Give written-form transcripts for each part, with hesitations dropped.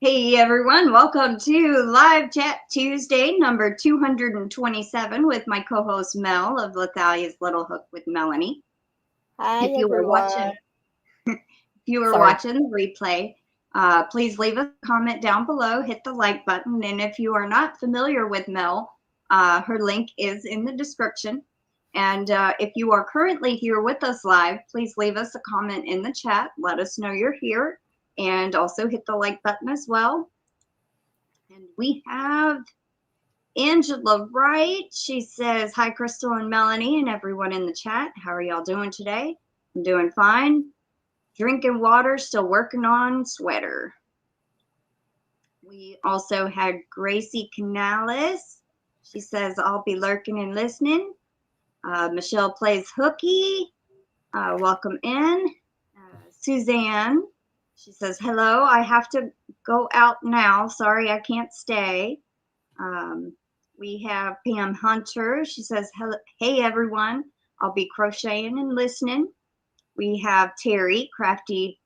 Hey everyone, welcome to Live Chat Tuesday, number 227 with my co-host Mel of Lithalia's Little Hook with Melanie. Hi, If you were watching the replay, please leave a comment down below, hit the like button, and if you are not familiar with Mel, her link is in the description. And if you are currently here with us live, please leave us a comment in the chat. Let us know you're here. And also hit the like button as well. And we have Angela Wright. She says, hi, Crystal and Melanie and everyone in the chat. How are y'all doing today? I'm doing fine. Drinking water, still working on sweater. We also had Gracie Canales. She says, I'll be lurking and listening. Michelle plays hooky. Welcome in. Suzanne. She says, hello, I have to go out now. Sorry, I can't stay. We have Pam Hunter. She says, hey, everyone. I'll be crocheting and listening. We have Terry, Crafty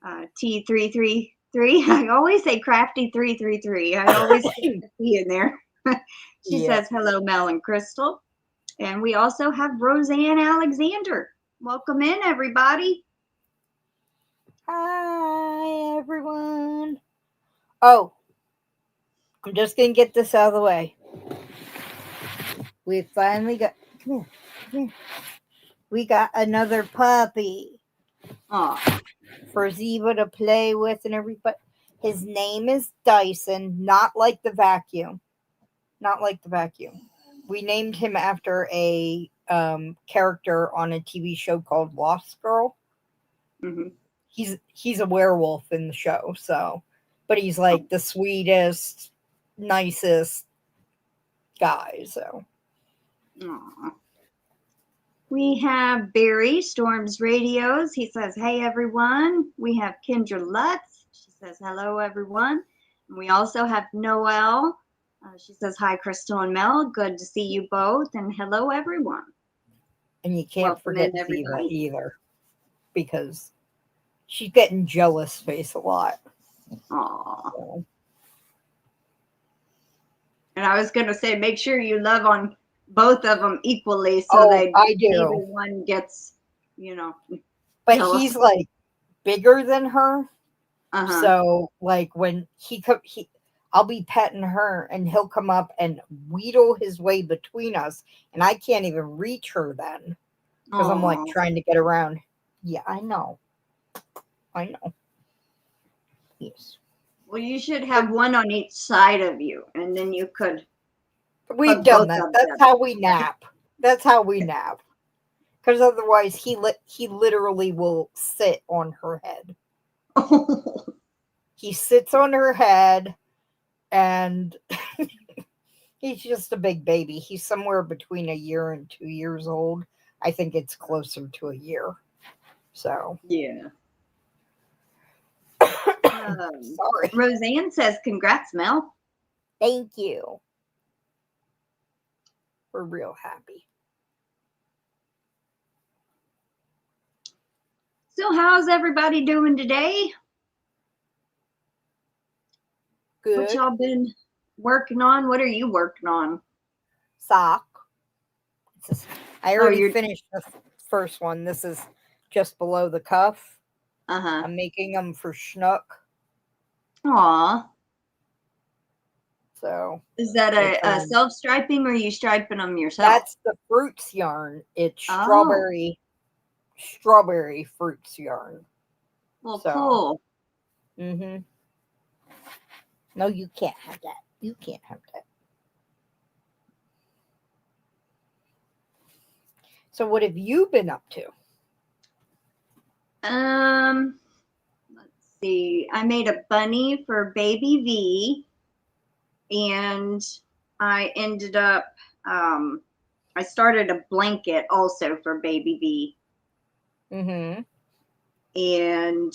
T333. I always say Crafty 333. I always put the T in there. She says, hello, Mel and Crystal. And we also have RoseannAlexander. Welcome in, everybody. Hi, everyone. Oh, I'm just going to get this out of the way. We finally got, come here. We got another puppy. Aw. For Ziva to play with and everybody. His name is Dyson, not like the vacuum. Not like the vacuum. We named him after a character on a TV show called Lost Girl. Mm-hmm. He's a werewolf in the show, so, but he's like the sweetest, nicest guy, so. Aww. We have Barry, Storms Radios. He says, hey, everyone. We have KindraLutz. She says, hello, everyone. And we also have Noelle. She says, hi, Crystal and Mel. Good to see you both. And hello, everyone. And you can't forget Ziva either, because she's getting jealous face a lot. Aww. So. And I was going to say, make sure you love on both of them equally so that either one gets, But jealous. He's like bigger than her. Uh-huh. So like when I'll be petting her and he'll come up and wheedle his way between us. And I can't even reach her then. Because I'm like trying to get around. Yeah, I know. Yes. Well, you should have one on each side of you, and then you could. We've done that. That's how we nap. Because otherwise, he literally will sit on her head. He sits on her head, and he's just a big baby. He's somewhere between 1 year and 2 years old. I think it's closer to 1 year. So yeah. Sorry. Roseanne says, congrats, Mel. Thank you. We're real happy. So how's everybody doing today? Good. What y'all been working on? What are you working on? Sock. I already finished the first one. This is just below the cuff. Uh-huh. I'm making them for Schnook. Aw. So is that a self-striping or are you striping them yourself? That's the fruits yarn. It's strawberry fruits yarn. Well, cool. Mm-hmm. No, you can't have that. You can't have that. So what have you been up to? Let's see. I made a bunny for baby V, and I ended up, I started a blanket also for baby V. Mm-hmm. And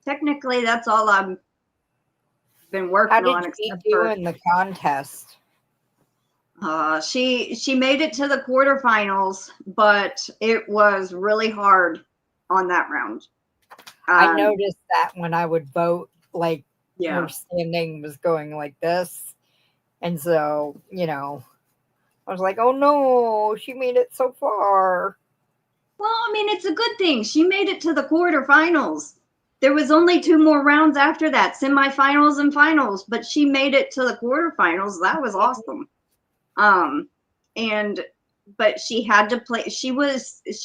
technically that's all I've been working on. How did you do in the contest? She made it to the quarterfinals, but it was really hard on that round. I noticed that when I would vote, like her standing was going like this. And so, you know, I was like, oh no, she made it so far. Well, I mean, it's a good thing. She made it to the quarterfinals. There was only 2 more rounds after that, semifinals and finals, but she made it to the quarterfinals. That was awesome. But she had to play. She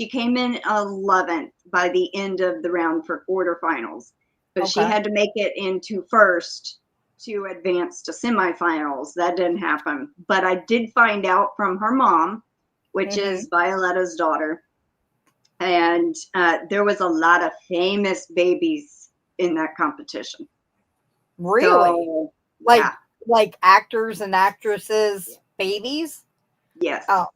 came in 11th by the end of the round for quarterfinals, but she had to make it into first to advance to semifinals. That didn't happen. But I did find out from her mom, which is Violetta's daughter, and there was a lot of famous babies in that competition. Really? So, like actors and actresses, babies? Yes. Oh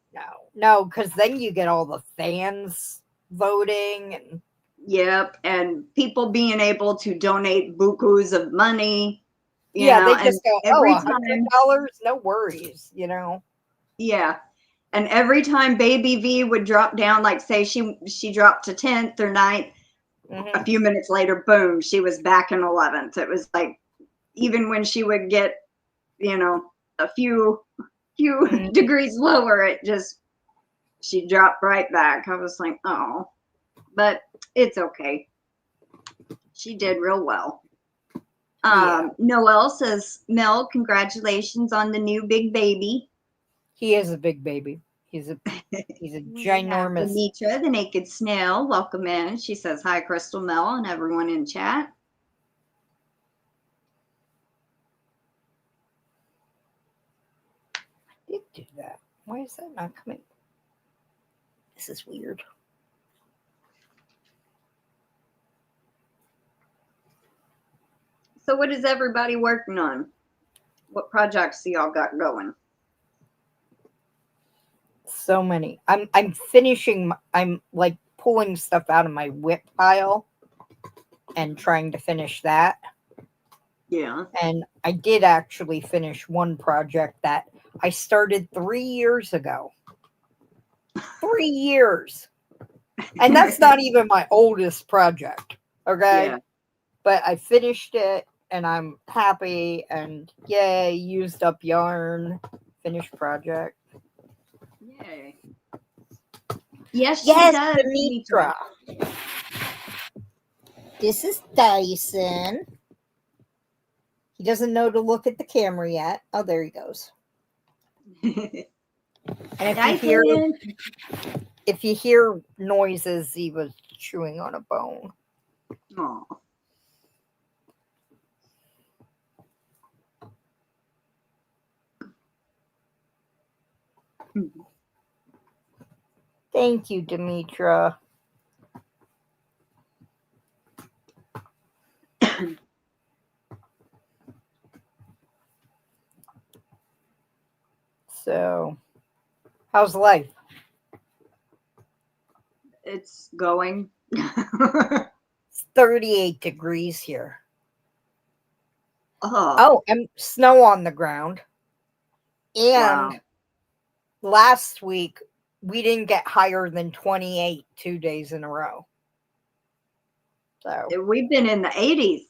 no, because then you get all the fans voting and. Yep, and people being able to donate bukus of money. They just go, $100, no worries, you know. Yeah, and every time Baby V would drop down, like say she dropped to 10th or 9th, a few minutes later, boom, she was back in 11th. It was like, even when she would get, you know, a few degrees lower, she dropped right back. I was like, oh, but it's okay. She did real well. Noelle says, Mel, congratulations on the new big baby. He is a big baby. He's a ginormous. Anitra, the naked snail, welcome in. She says, hi, Crystal, Mel, and everyone in chat. I did do that. Why is that not coming? This is weird. So what is everybody working on? What projects do y'all got going? So many. I'm finishing. I'm like pulling stuff out of my whip pile and trying to finish that. Yeah. And I did actually finish one project that I started 3 years ago. 3 years. And that's not even my oldest project. Okay. Yeah. But I finished it and I'm happy and yay, used up yarn, finished project. Yay. Yes, she does. Demetra. This is Dyson. He doesn't know to look at the camera yet. Oh, there he goes. And if you hear noises, he was chewing on a bone. Aw. Thank you, Demetra. So, how's life? It's going. It's 38 degrees here. Oh, and snow on the ground. And last week, we didn't get higher than 28 2 days in a row. So we've been in the 80s,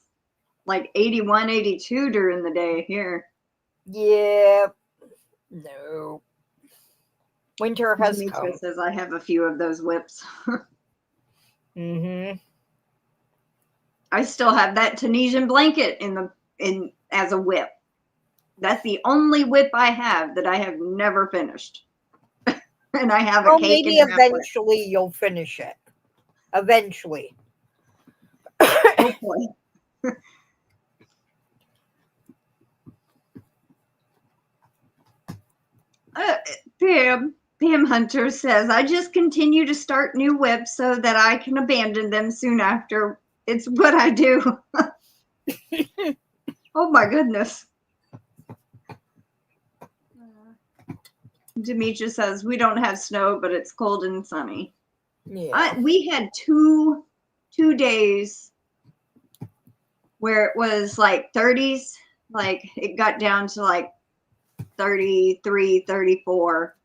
like 81, 82 during the day here. Yeah. No. Winter has Demetra come. says I have a few of those whips. I still have that Tunisian blanket as a whip. That's the only whip I have that I have never finished. And I have a cake. Maybe eventually you'll finish it. Eventually. Hopefully. Pam Hunter says, I just continue to start new whips so that I can abandon them soon after. It's what I do. Oh my goodness. Demetra says, we don't have snow, but it's cold and sunny. Yeah. We had two days where it was like 30s, like it got down to like 33, 34.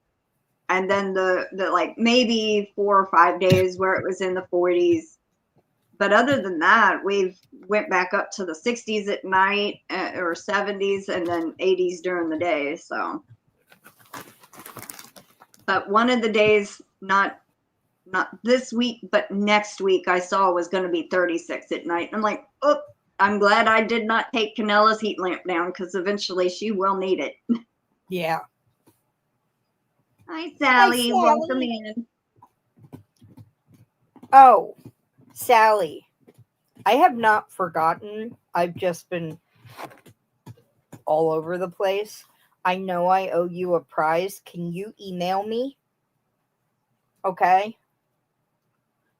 And then the like maybe 4 or 5 days where it was in the 40s. but other than that, we've went back up to the 60s at night or 70s and then 80s during the day. So, but one of the days, not this week, but next week, I saw was going to be 36 at night. I'm like, oh, I'm glad I did not take Canella's heat lamp down because eventually she will need it. Yeah. Hi, Sally. Welcome in. Oh, Sally, I have not forgotten. I've just been all over the place. I know I owe you a prize. Can you email me? Okay.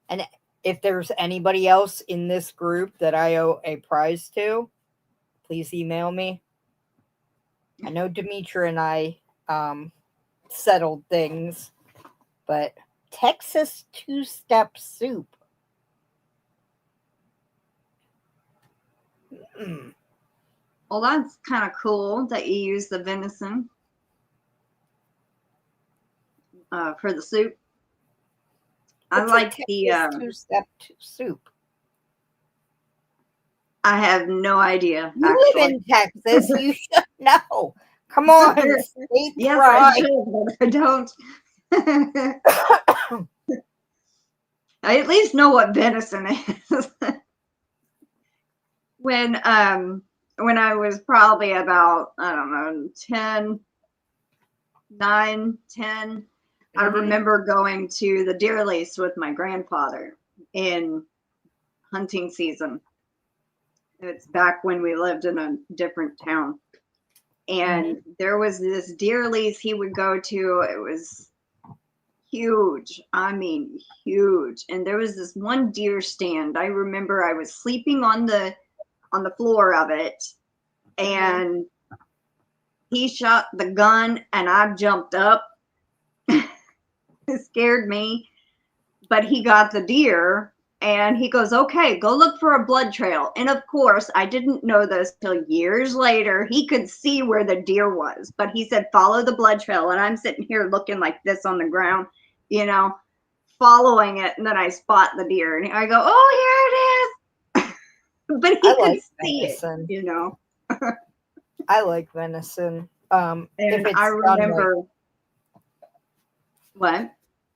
And if there's anybody else in this group that I owe a prize to, please email me. I know Demetra and I settled things, but Texas two-step soup. Well, that's kind of cool that you use the venison for the soup. I like the two-step soup. I have no idea. You live in Texas. You should know. Come on. Yes, I should, but I don't. I at least know what venison is. When I was probably about, I don't know, 9, 10, I remember going to the deer lease with my grandfather in hunting season. It's back when we lived in a different town. And there was this deer lease he would go to. It was huge. I mean, huge. And there was this one deer stand. I remember I was sleeping on the floor of it, and he shot the gun and I jumped up. It scared me, but he got the deer. And he goes, okay, go look for a blood trail. And of course, I didn't know this till years later. He could see where the deer was, but he said, follow the blood trail. And I'm sitting here looking like this on the ground, you know, following it. And then I spot the deer and I go, oh, here it is. But he could see venison. It, you know. I like venison. And I remember. Right. What?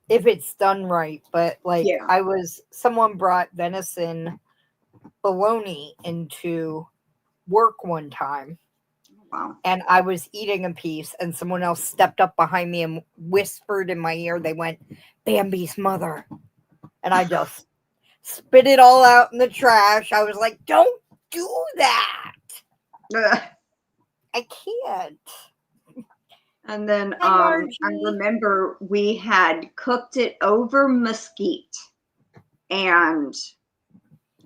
If it's done right, but like someone brought venison bologna into work one time. Wow. And I was eating a piece and someone else stepped up behind me and whispered in my ear. They went, Bambi's mother. And I just spit it all out in the trash. I was like, don't do that. I can't. And then I remember we had cooked it over mesquite, and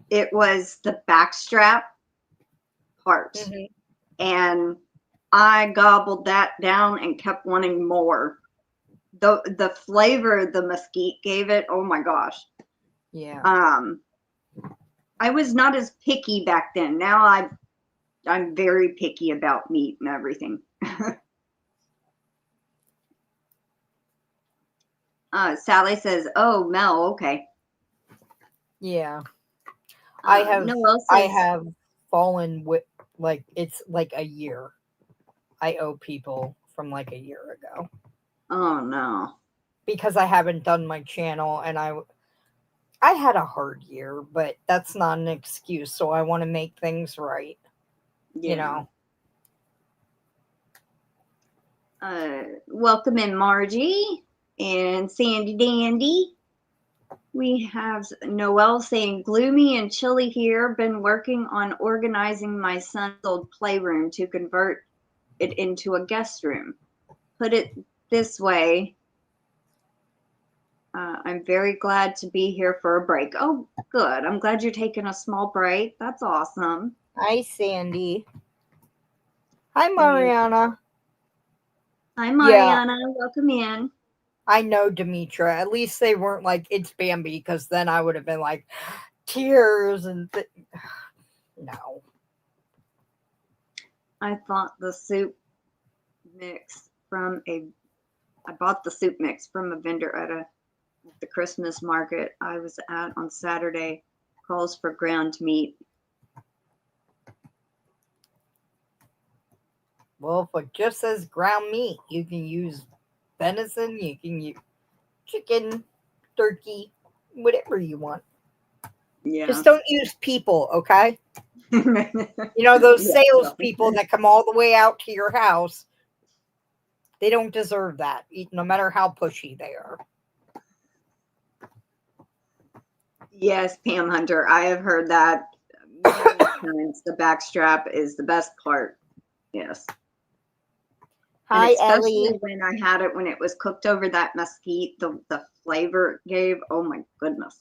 it was the backstrap part. And I gobbled that down and kept wanting more. The flavor the mesquite gave it, oh my gosh. Yeah. I was not as picky back then. Now I'm very picky about meat and everything. Sally says, "Oh, Mel, okay." Yeah, I have fallen with like it's like a year. I owe people from like a year ago. Oh no! Because I haven't done my channel, and I had a hard year, but that's not an excuse. So I want to make things right. Yeah. You know. Welcome in, Margie. And Sandy Dandy. We have Noelle saying, gloomy and chilly here. Been working on organizing my son's old playroom to convert it into a guest room. Put it this way. I'm very glad to be here for a break. Oh, good. I'm glad you're taking a small break. That's awesome. Hi, Sandy. Hi, Mariana. Hi, Mariana. Yeah. Welcome in. I know, Demetra. At least they weren't like, it's Bambi, because then I would have been like, tears and no. I bought the soup mix from a vendor at the Christmas market I was at on Saturday. calls for ground meat. Well, if it just says ground meat, you can use venison, you can use chicken, turkey, whatever you want. Yeah. Just don't use people, okay? You know, those salespeople that come all the way out to your house, they don't deserve that, no matter how pushy they are. Yes, Pam Hunter, I have heard that many times. The backstrap is the best part. Yes. Hi, and especially Ellie. when I had it when it was cooked over that mesquite, the flavor it gave. Oh my goodness.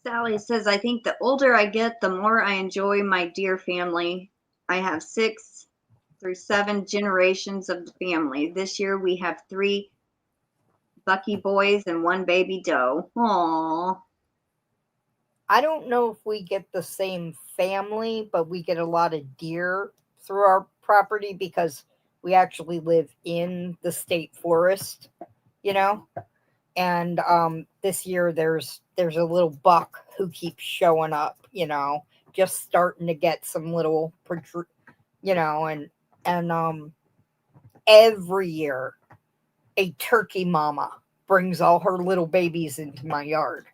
Sally says, I think the older I get, the more I enjoy my dear family. I have 6 through 7 generations of the family. This year we have 3 Bucky boys and 1 baby doe. Aww. I don't know if we get the same family, but we get a lot of deer through our property because we actually live in the state forest, you know. And this year there's a little buck who keeps showing up, you know, just starting to get some little, you know, and every year a turkey mama brings all her little babies into my yard.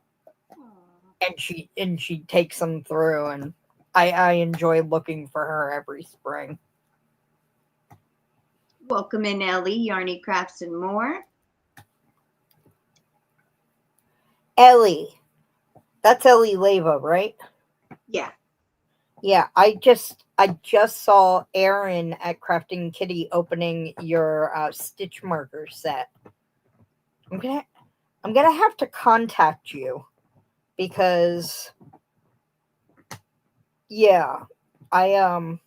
And she takes them through, and I enjoy looking for her every spring. Welcome in, Ellie, Yarny Crafts and More. Ellie, that's Ellie Leva, right? Yeah. Yeah, I just saw Erin at Crafting Kitty opening your stitch marker set. I'm gonna have to contact you because yeah, I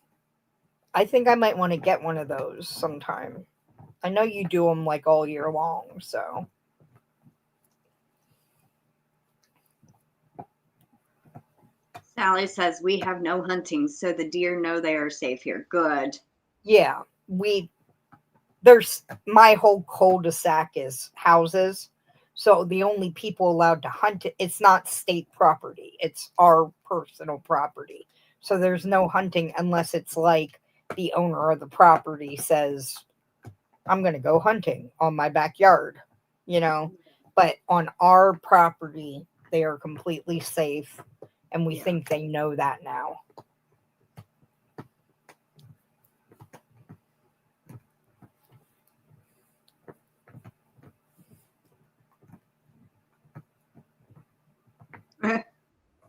think I might want to get one of those sometime. I know you do them like all year long, so. Sally says, we have no hunting, so the deer know they are safe here. Good. Yeah, there's my whole cul-de-sac is houses. So the only people allowed to hunt it, it's not state property. It's our personal property. So there's no hunting unless it's like the owner of the property says, I'm going to go hunting on my backyard, you know. But on our property, they are completely safe. And we think they know that now.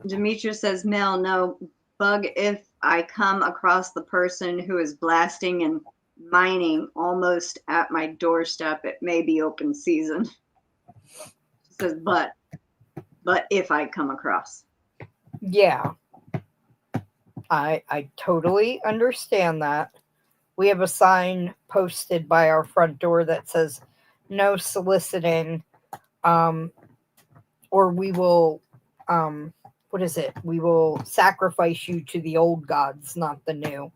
Demetra says, Mel, no bug if I come across the person who is blasting and mining almost at my doorstep. It may be open season. She says, but if I come across. Yeah. I totally understand that. We have a sign posted by our front door that says, no soliciting, or we will, what is it? We will sacrifice you to the old gods, not the new.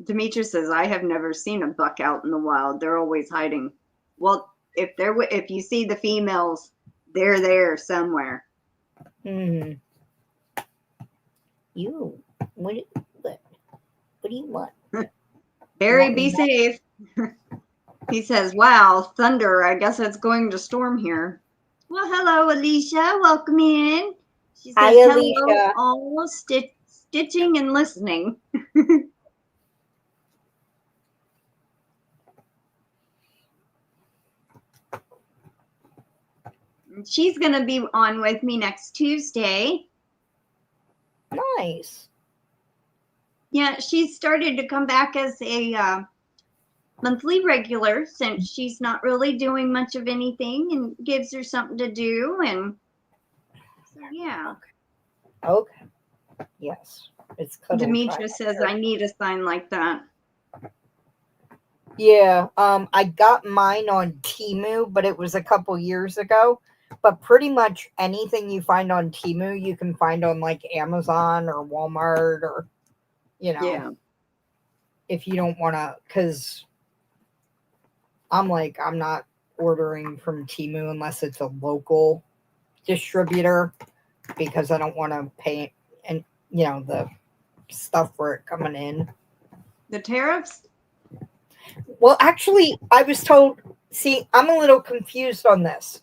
Demetra says, I have never seen a buck out in the wild. They're always hiding. Well, if you see the females, they're there somewhere. Mm-hmm. What do you want? Barry, be safe. He says, wow, thunder. I guess it's going to storm here. Well, hello, Alicia. Welcome in. She says, hi, Alicia. Hello, all stitching and listening. She's going to be on with me next Tuesday. Nice. Yeah, she's started to come back as a monthly regular since she's not really doing much of anything and gives her something to do. And so, yeah. Okay. Yes. It's Demetra says, I need a sign like that. Yeah. I got mine on Temu, but it was a couple years ago. But pretty much anything you find on Temu, you can find on like Amazon or Walmart or, you know, if you don't want to, because I'm like, I'm not ordering from Temu unless it's a local distributor because I don't want to pay and the stuff for it coming in. The tariffs? Well, actually, I was told, see, I'm a little confused on this.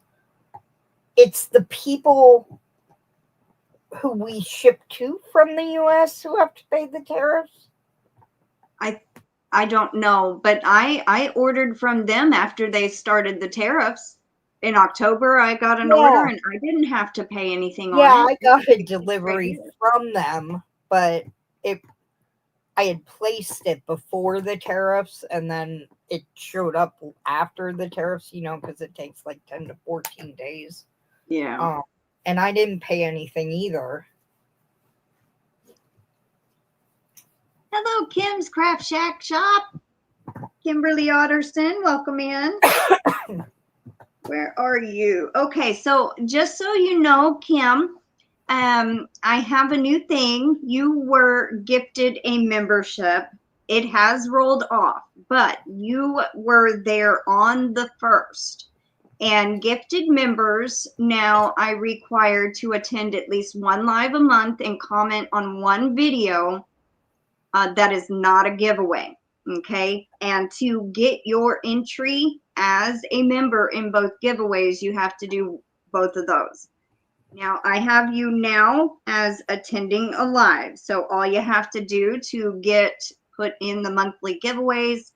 It's the people who we ship to from the US who have to pay the tariffs? I don't know, but I ordered from them after they started the tariffs. In October, I got an order and I didn't have to pay anything on it. Yeah, I got a delivery from them, but I had placed it before the tariffs and then it showed up after the tariffs, because it takes like 10 to 14 days. Yeah. And I didn't pay anything either. Hello, Kim's Craft Shack Shop. Kimberly Otterson, welcome in. Where are you? Okay, so just so you know, Kim, I have a new thing. You were gifted a membership. It has rolled off, but you were there on the 1st. And gifted members, now I require to attend at least one live a month and comment on one video that is not a giveaway. Okay, and to get your entry as a member in both giveaways, you have to do both of those. Now, I have you now as attending a live. So all you have to do to get put in the monthly giveaways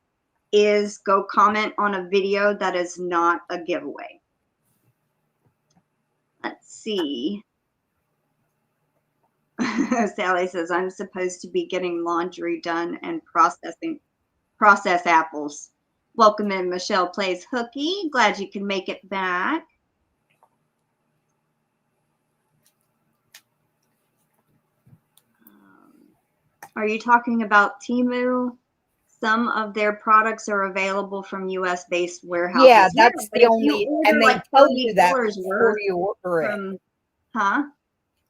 is go comment on a video that is not a giveaway. Let's see. Sally says, I'm supposed to be getting laundry done and process apples. Welcome in, Michelle Plays Hooky. Glad you can make it back. Are you talking about Temu? Some of their products are available from US-based warehouses. Yeah, that's the only, and they tell you that before you order it. Huh?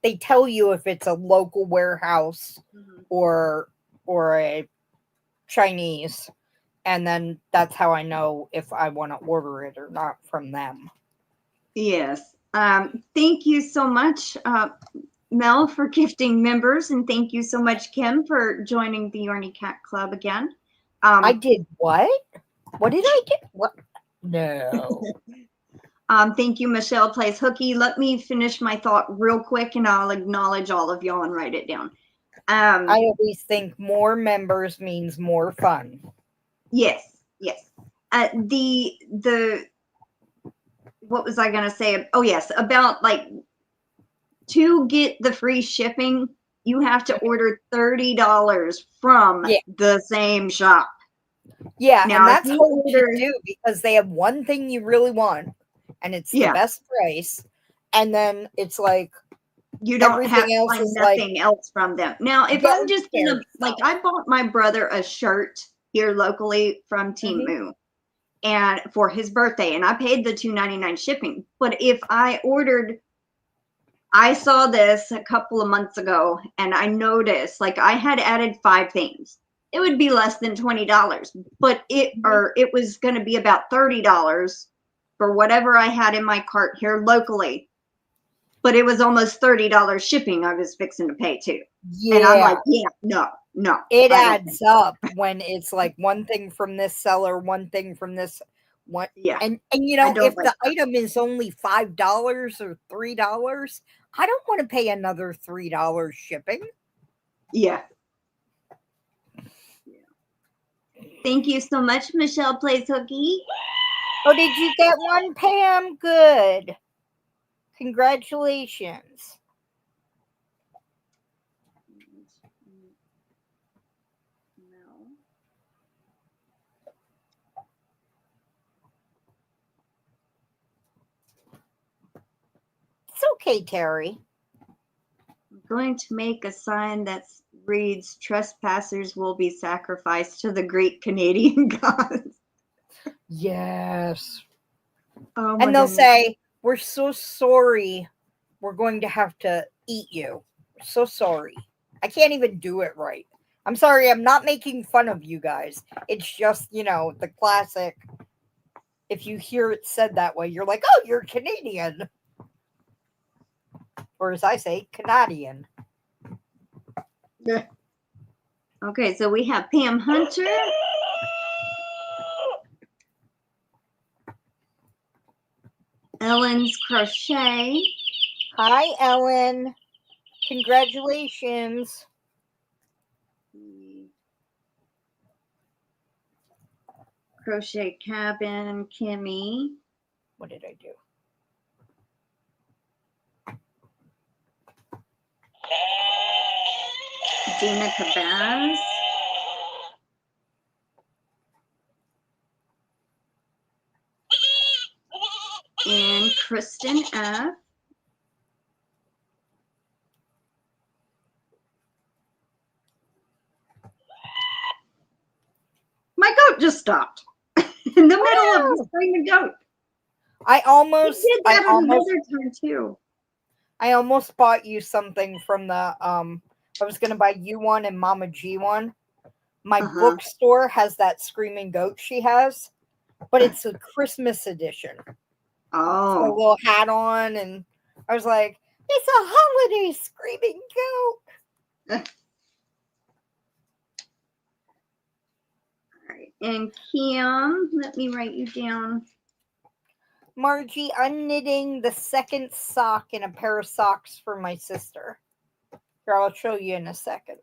They tell you if it's a local warehouse or a Chinese, and then that's how I know if I want to order it or not from them. Yes. Thank you so much, Mel, for gifting members, and thank you so much, Kim, for joining the Yarny Cat Club again. I did what? What did I do? What? No. Thank you, Michelle Plays Hooky. Let me finish my thought real quick, and I'll acknowledge all of y'all and write it down. I always think more members means more fun. Yes, yes. What was I going to say? Oh, yes, about like to get the free shipping, you have to order $30 from the same shop. Yeah, now, and that's what you should do because they have one thing you really want, and it's the best price, and then it's like you don't have to find nothing else from them. Now, if I'm just gonna like, I bought my brother a shirt here locally from Temu, and for his birthday, and I paid the $2.99 shipping. But if I ordered, I saw this a couple of months ago, and I noticed like I had added 5 things. It would be less than $20, but it was going to be about $30 for whatever I had in my cart here locally. But it was almost $30 shipping I was fixing to pay too. Yeah. And I'm like, no. It adds up when it's like one thing from this seller, one thing from this one. Yeah. And if the item is only $5 or $3, I don't want to pay another $3 shipping. Yeah. Thank you so much, Michelle Plays Hooky. Oh, did you get one, Pam? Good. Congratulations. No. It's okay, Terry. I'm going to make a sign that reads, trespassers will be sacrificed to the Greek Canadian gods. Yes. Oh, and they'll say, we're so sorry. We're going to have to eat you. We're so sorry. I can't even do it right. I'm sorry. I'm not making fun of you guys. It's just, the classic. if you hear it said that way, you're like, oh, you're Canadian. Or as I say, Canadian. Yeah. Okay, so we have Pam Hunter. Ellen's Crochet. Hi, Ellen. Congratulations. Crochet Cabin, Kimmy. What did I do? Dina Cabaz. And Kristen F. My goat just stopped in the middle of the screaming goat. I almost did that another time too. I almost bought you something from the I was gonna buy you one and Mama G one. My bookstore has that screaming goat she has, but it's a Christmas edition. Oh, a little hat on, and I was like, it's a holiday screaming goat. All right, and Kim, let me write you down. Margie, I'm knitting the second sock in a pair of socks for my sister. Here, I'll show you in a second.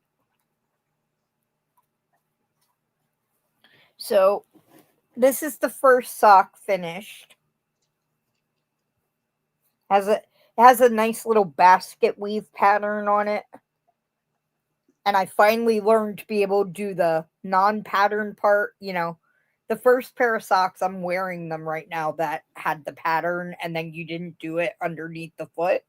So, this is the first sock finished. It has a nice little basket weave pattern on it. And I finally learned to be able to do the non-pattern part. You know, the first pair of socks, I'm wearing them right now, that had the pattern and then you didn't do it underneath the foot.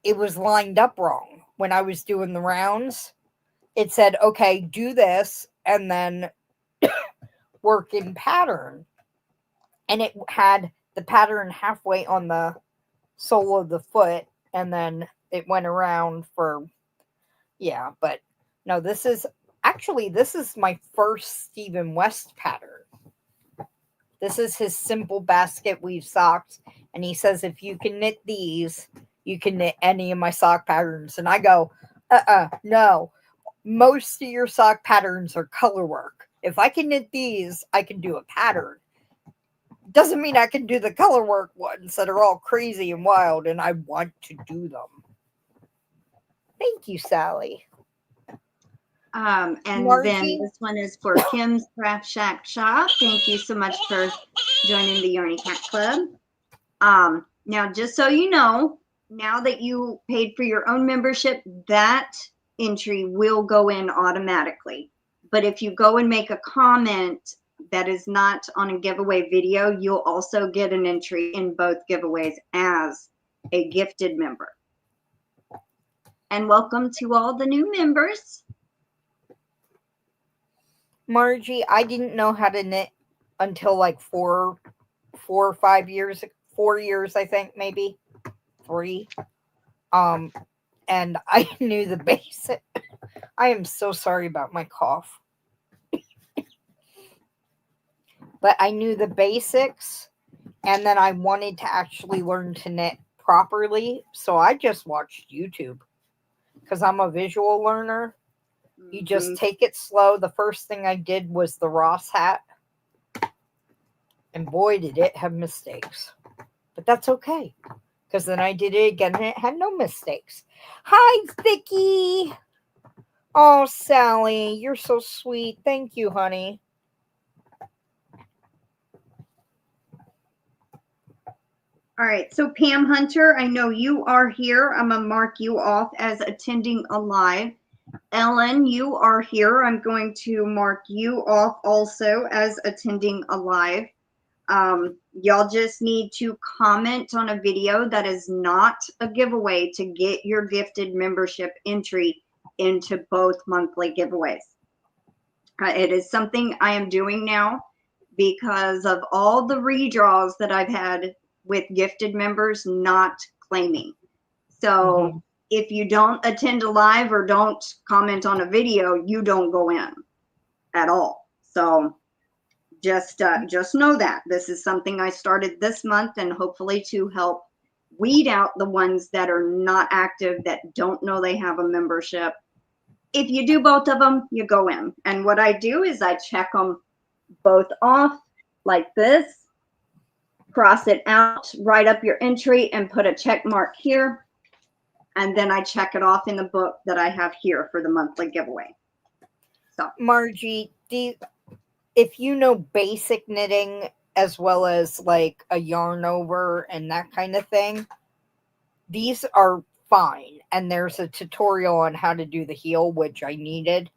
It was lined up wrong when I was doing the rounds. It said, okay, do this and then work in pattern. And it had the pattern halfway on the sole of the foot, and then it went around for, yeah, but no, this is my first Stephen West pattern. This is his simple basket weave socks, and he says if you can knit these, you can knit any of my sock patterns. And I go, no, most of your sock patterns are color work. If I can knit these, I can do a pattern. Doesn't mean I can do the color work ones that are all crazy and wild, and I want to do them. Thank you, Sally. And Margie? Then this one is for Kim's Craft Shack Shop. Thank you so much for joining the Yarny Cat Club. Now, just so you know, now that you paid for your own membership, that entry will go in automatically. But if you go and make a comment that is not on a giveaway video, you'll also get an entry in both giveaways as a gifted member. And welcome to all the new members. Margie, I didn't know how to knit until like 4 or 5 years, 4 years, I think, maybe 3. And I knew the basic. I am so sorry about my cough. But I knew the basics, and then I wanted to actually learn to knit properly. So I just watched YouTube because I'm a visual learner. You just take it slow. The first thing I did was the Ross hat. And boy, did it have mistakes. But that's okay, because then I did it again and it had no mistakes. Hi, Vicky. Oh, Sally, you're so sweet. Thank you, honey. All right, so Pam Hunter, I know you are here. I'm going to mark you off as attending a live. Ellen, you are here. I'm going to mark you off also as attending a live. Y'all just need to comment on a video that is not a giveaway to get your gifted membership entry into both monthly giveaways. It is something I am doing now because of all the redraws that I've had with gifted members not claiming. So if you don't attend a live or don't comment on a video, you don't go in at all. So just know that this is something I started this month, and hopefully to help weed out the ones that are not active, that don't know they have a membership. If you do both of them, you go in. And what I do is I check them both off like this, cross it out, write up your entry and put a check mark here. And then I check it off in the book that I have here for the monthly giveaway. So Margie, if you know basic knitting as well as like a yarn over and that kind of thing, these are fine. And there's a tutorial on how to do the heel, which I needed,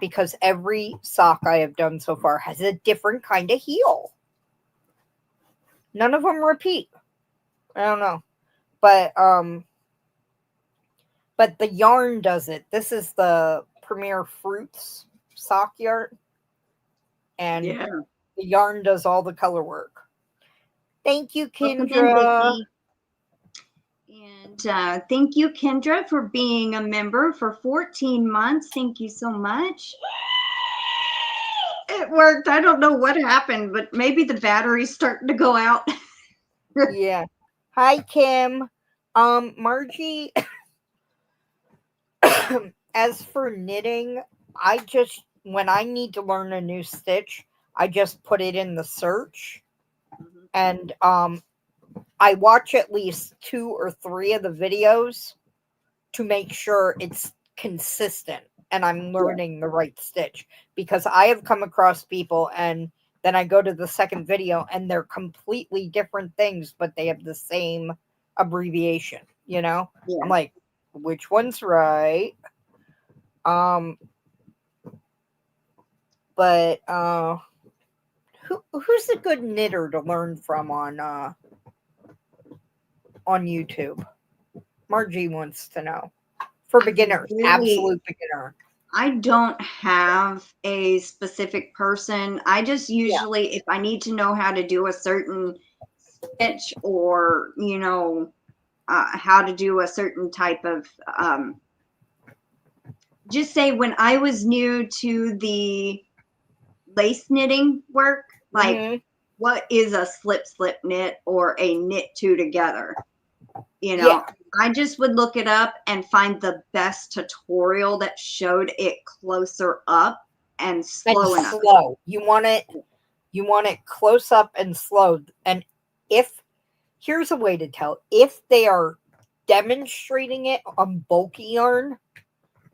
because every sock I have done so far has a different kind of heel. None of them repeat. I don't know, but the yarn does it. This is the Premier Fruits sock yarn, and the yarn does all the color work. Thank you, Kendra. And thank you, Kendra, for being a member for 14 months. Thank you so much. It worked. I don't know what happened, but maybe the battery's starting to go out. Yeah. Hi, Kim. Margie, as for knitting, when I need to learn a new stitch, I just put it in the search. And I watch at least 2 or 3 of the videos to make sure it's consistent and I'm learning the right stitch, because I have come across people and then I go to the second video and they're completely different things, but they have the same abbreviation, you know? Yeah. I'm like, which one's right? But who's a good knitter to learn from on YouTube? Margie wants to know. For beginners, really, absolute beginner. I don't have a specific person. I just usually, if I need to know how to do a certain stitch, or, you know, how to do a certain type of, just say when I was new to the lace knitting work, like what is a slip knit or a knit two together? You know, I just would look it up and find the best tutorial that showed it closer up and slow enough. You want it close up and slow. And here's a way to tell, if they are demonstrating it on bulky yarn,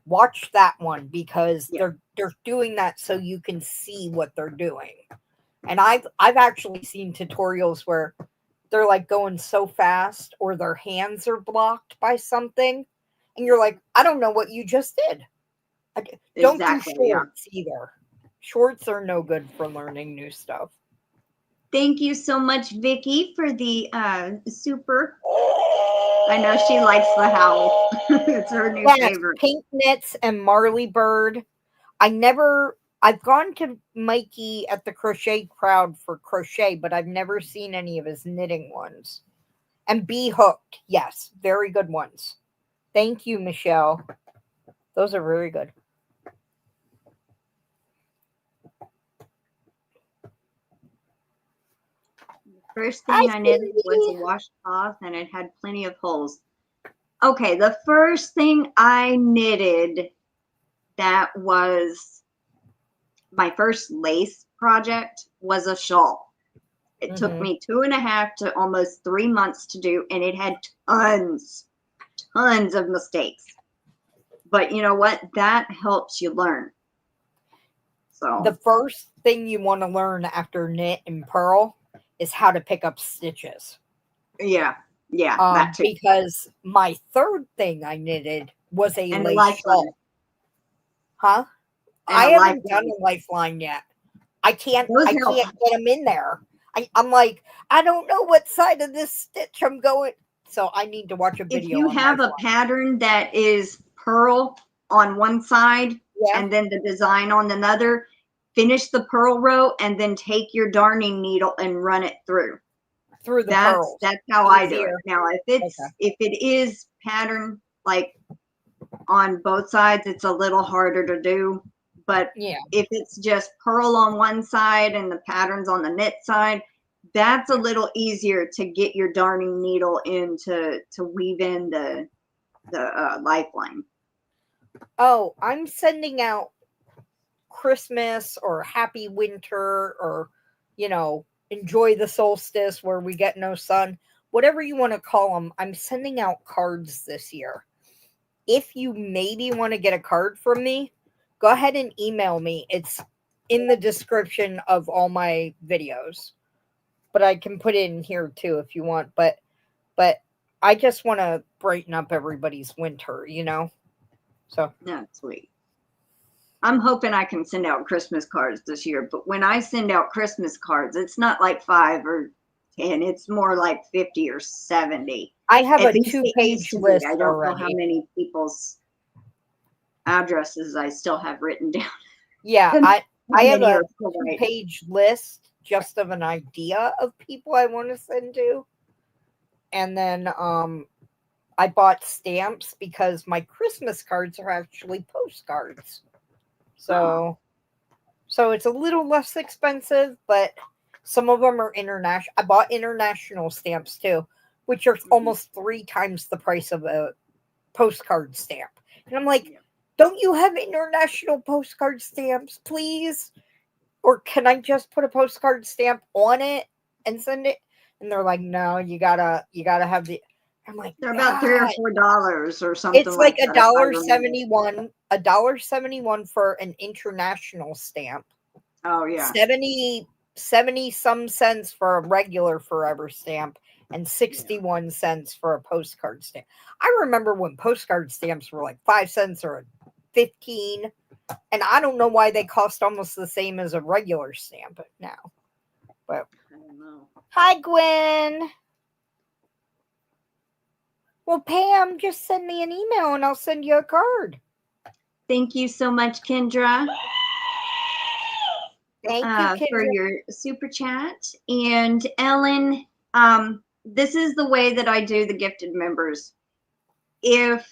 watch that one, because they're doing that so you can see what they're doing. And I've actually seen tutorials where they're like going so fast, or their hands are blocked by something, and you're like, I don't know what you just did. Don't do shorts either. Shorts are no good for learning new stuff. Thank you so much, Vicky, for the super. I know she likes the howl. It's her new favorite. Pink Knits and Marley Bird. I've gone to Mikey at the Crochet Crowd for crochet, but I've never seen any of his knitting ones. And Be Hooked. Yes, very good ones. Thank you, Michelle. Those are very good. First thing I knitted was a washcloth, and it had plenty of holes. Okay, the first thing I knitted that was my first lace project was a shawl. It took me 2.5 to almost 3 months to do, and it had tons of mistakes. But you know what? That helps you learn. So the first thing you want to learn after knit and purl is how to pick up stitches. Yeah, that too. Because my third thing I knitted was a lace shawl. Huh? I haven't done a lifeline yet. I can't get them in there. I'm like, I don't know what side of this stitch I'm going. So I need to watch a video. If you have a pattern that is purl on one side and then the design on another, finish the purl row and then take your darning needle and run it through the pearls. That's how I do it. Now, if it is pattern like on both sides, it's a little harder to do. But Yeah. if it's just purl on one side and the pattern's on the knit side, that's a little easier to get your darning needle in to weave in the lifeline. Oh, I'm sending out Christmas or happy winter or, enjoy the solstice where we get no sun, whatever you want to call them. I'm sending out cards this year. If you maybe want to get a card from me, go ahead and email me. It's in the description of all my videos, but I can put it in here too if you want. But I just want to brighten up everybody's winter, So that's sweet. I'm hoping I can send out Christmas cards this year, but when I send out Christmas cards, it's not like 5 or 10. It's more like 50 or 70. I have At a least it used 2-page to be. list I don't already. know how many people's addresses I still have written down. Yeah, I have a right. 2-page list just of an idea of people I want to send to. And then I bought stamps because my Christmas cards are actually postcards. So it's a little less expensive, but some of them are international. I bought international stamps too, which are almost 3 times the price of a postcard stamp. And I'm like, don't you have international postcard stamps, please? Or can I just put a postcard stamp on it and send it? And they're like, no, you gotta have the. I'm like, they're about $3 or $4 or something. It's like $1.71, $1.71 for an international stamp. Oh yeah. 70 some cents for a regular forever stamp and 61 cents for a postcard stamp. I remember when postcard stamps were like 5 cents or 15, and I don't know why they cost almost the same as a regular stamp now. But I don't know. Hi, Gwen. Well, Pam, just send me an email and I'll send you a card. Thank you so much, Kendra. Thank you, Kendra, for your super chat. And Ellen, this is the way that I do the gifted members. If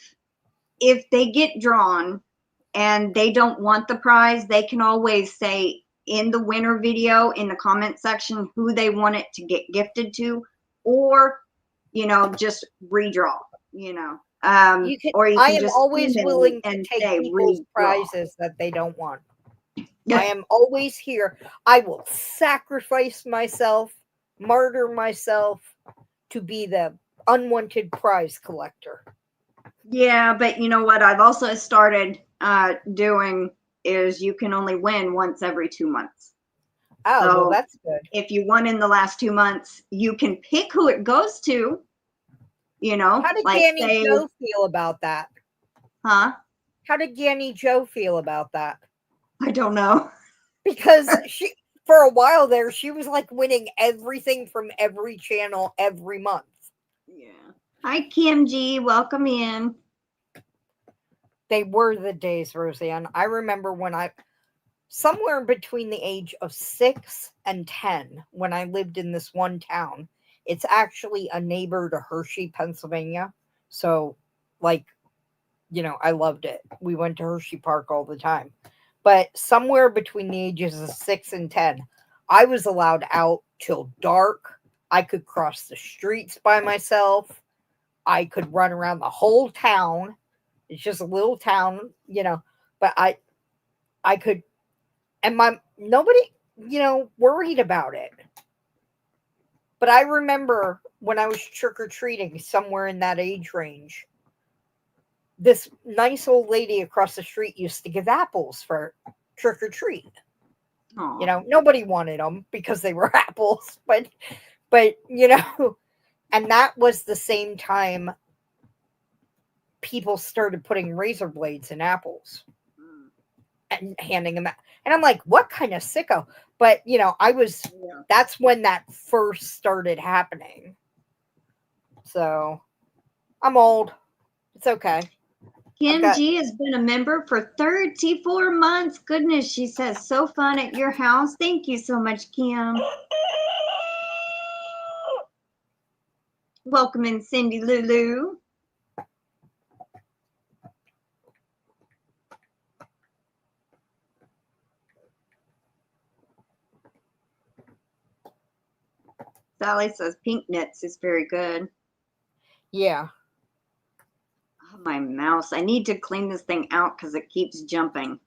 they get drawn and they don't want the prize, they can always say in the winner video in the comment section who they want it to get gifted to, or just redraw. Or you I can am just always willing to take people's redraw. prizes that they don't want. I am always here. I will sacrifice myself, martyr myself to be the unwanted prize collector. Yeah, but you know what I've also started doing is you can only win once every 2 months. Oh, so well, that's good. If you won in the last 2 months, you can pick who it goes to. How did GanniJo feel about that? Huh? How did GanniJo feel about that? I don't know. Because for a while there, she was like winning everything from every channel every month. Yeah. Hi, KimG. Welcome in. They were the days, Roseanne. I remember when somewhere between the age of 6 and 10, when I lived in this one town. It's actually a neighbor to Hershey, Pennsylvania. So, I loved it. We went to Hershey Park all the time. But somewhere between the ages of 6 and 10, I was allowed out till dark. I could cross the streets by myself. I could run around the whole town. It's just a little town, but I could, and nobody, worried about it. But I remember when I was trick-or-treating somewhere in that age range, this nice old lady across the street used to give apples for trick-or-treat. Nobody wanted them because they were apples, but and that was the same time people started putting razor blades in apples and handing them out. And I'm like, what kind of sicko? But, that's when that first started happening. So I'm old. It's okay. KimG has been a member for 34 months. Goodness, she says, so fun at your house. Thank you so much, Kim. Welcome in, Cindy Lulu. Sally says pink knits is very good. Yeah. Oh, my mouse. I need to clean this thing out because it keeps jumping.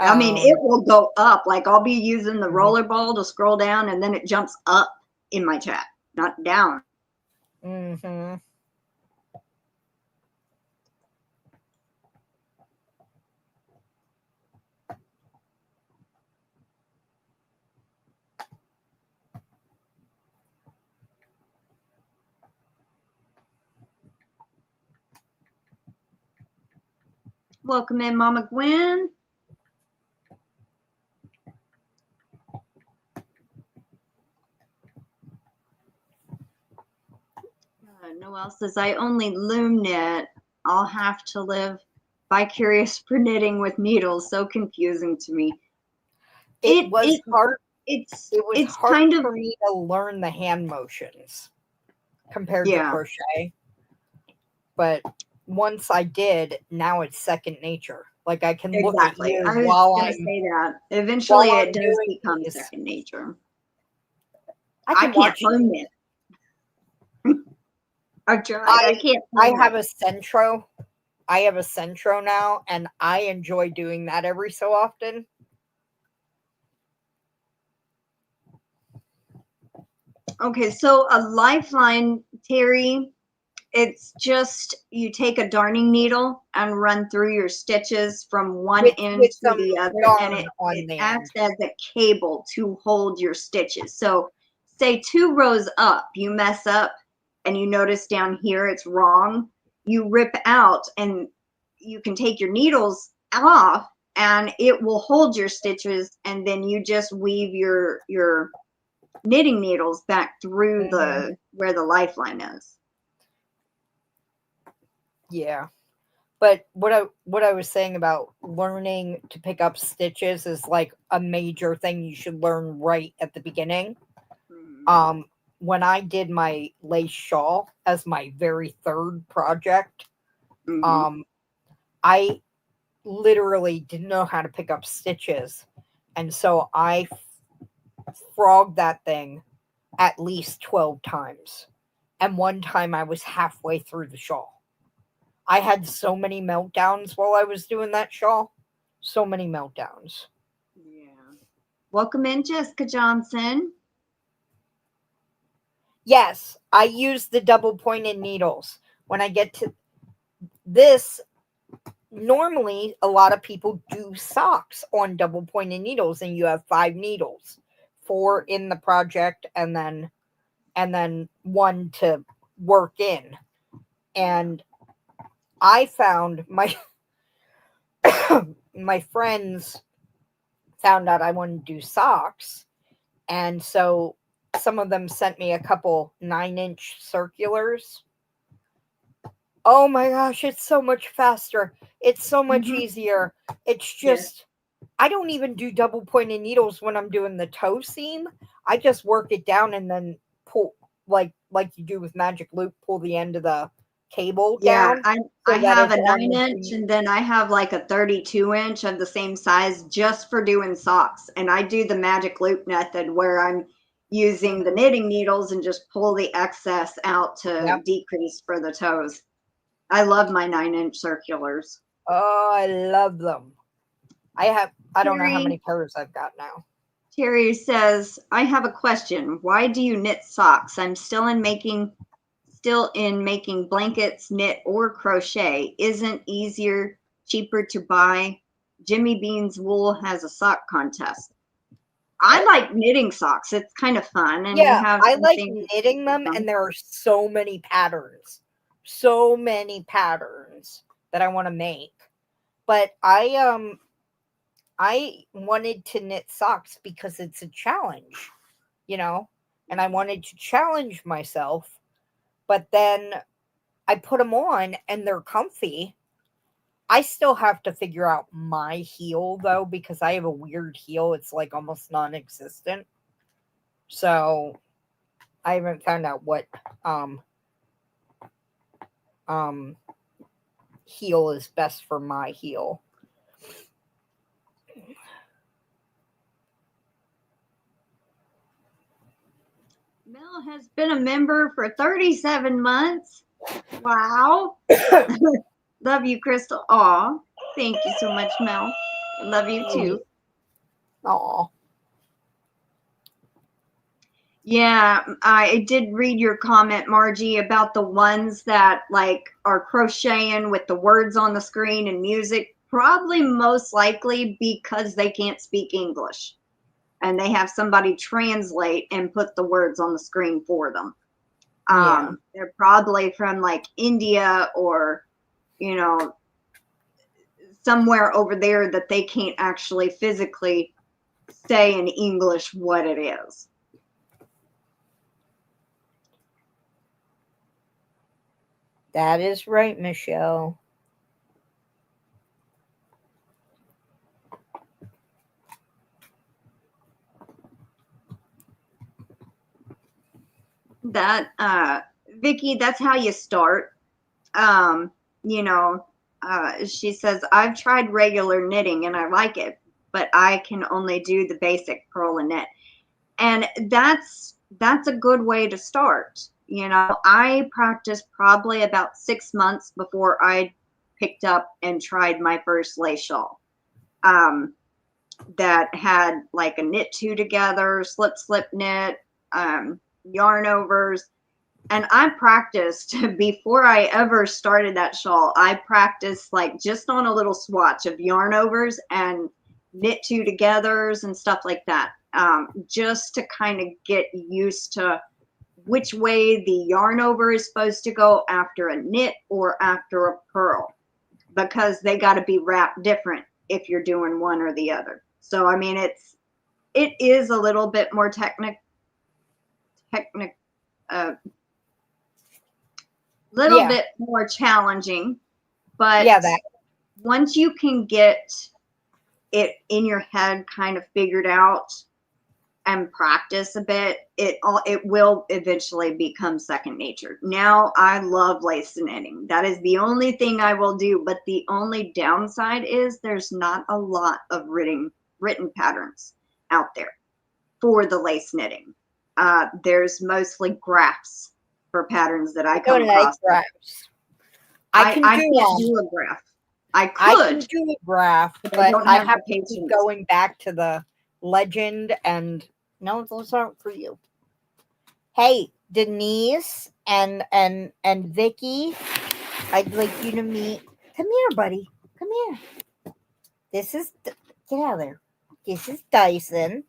I mean, it will go up. Like I'll be using the rollerball to scroll down and then it jumps up in my chat, not down. Mm-hmm. Welcome in, Mama Gwen. Noelle says, I only loom knit. I'll have to live vicarious for knitting with needles. So confusing to me. It was hard. It's hard kind of for me to learn the hand motions compared to crochet. But once I did, now it's second nature. Like I can look at you I was while gonna I'm say that. Eventually it does become this. second nature. I can't loom knit. I've tried. I can't. I have a Centro. I have a Centro now, and I enjoy doing that every so often. Okay, so a lifeline, Terry, it's just you take a darning needle and run through your stitches from one end to the other, and it acts as a cable to hold your stitches. So say 2 rows up, you mess up and you notice down here it's wrong, you rip out and you can take your needles off and it will hold your stitches, and then you just weave your knitting needles back through the where the lifeline is. Yeah. But what I was saying about learning to pick up stitches is like a major thing you should learn right at the beginning. When I did my lace shawl as my very third project, I literally didn't know how to pick up stitches. And so I frogged that thing at least 12 times. And one time I was halfway through the shawl. I had so many meltdowns while I was doing that shawl. So many meltdowns. Yeah. Welcome in, Jessica Johnson. Yes, I use the double pointed needles. When I get to this, normally a lot of people do socks on double pointed needles, and you have 5 needles, 4 in the project and then 1 to work in. And I found my friends found out I wanted to do socks, and so some of them sent me a couple 9-inch circulars. Oh my gosh, it's so much faster. It's so much easier. It's just, I don't even do double pointed needles when I'm doing the toe seam. I just work it down and then pull, like you do with Magic Loop, pull the end of the cable down. I have a 9-inch and then I have like a 32-inch of the same size just for doing socks. And I do the Magic Loop method where I'm using the knitting needles and just pull the excess out to decrease for the toes. I love my 9-inch circulars. Oh, I love them. I don't know how many pairs I've got now. Terry says, I have a question. Why do you knit socks? I'm still in making blankets, knit or crochet. Isn't easier, cheaper to buy? Jimmy Bean's Wool has a sock contest. I like knitting socks. It's kind of fun. And I like knitting them, and there are so many patterns that I want to make. But I wanted to knit socks because it's a challenge, and I wanted to challenge myself. But then I put them on and they're comfy. I still have to figure out my heel though, because I have a weird heel. It's like almost non-existent. So I haven't found out what heel is best for my heel. Mel has been a member for 37 months. Wow. Love you, Crystal. Aw, thank you so much, Mel. I love you too. Aw. Yeah, I did read your comment, Margie, about the ones that like are crocheting with the words on the screen and music. Probably most likely because they can't speak English and they have somebody translate and put the words on the screen for them. Yeah. They're probably from like India or, you know, somewhere over there that they can't actually physically say in English what it is. That is right, Michelle. That Vicky, that's how you start. You know, she says, I've tried regular knitting and I like it, but I can only do the basic purl and knit. And that's a good way to start. You know, I practiced probably about 6 months before I picked up and tried my first lace shawl. That had like a knit two together, slip knit, yarn overs. And I practiced before I ever started that shawl. I practiced like just on a little swatch of yarn overs and knit two togethers and stuff like that, just to kind of get used to which way the yarn over is supposed to go after a knit or after a purl, because they got to be wrapped different if you're doing one or the other. So I mean, it is a little bit more little bit more challenging, but once you can get it in your head kind of figured out and practice a bit, it will eventually become second nature. Now I love lace knitting. That is the only thing I will do, but the only downside is there's not a lot of written patterns out there for the lace knitting. There's mostly graphs for patterns that I come across. I can't do a graph. I could do a graph, but I have to keep going back to the legend, and no, those aren't for you. Hey, Denise and Vicky, I'd like you to meet. Come here, buddy. Come here. This is get out of there. This is Dyson.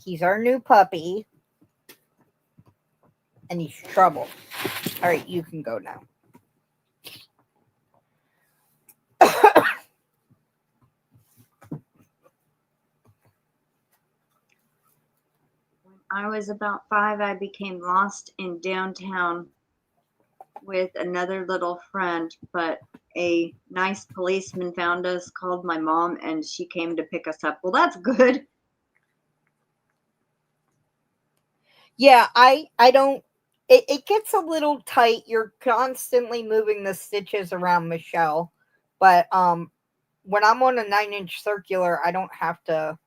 He's our new puppy, and he's trouble. All right, you can go now. I was about 5, I became lost in downtown with another little friend, but a nice policeman found us, called my mom, and she came to pick us up. Well, that's good. Yeah, I don't, it gets a little tight. You're constantly moving the stitches around, Michelle, but when I'm on a 9-inch circular, I don't have to,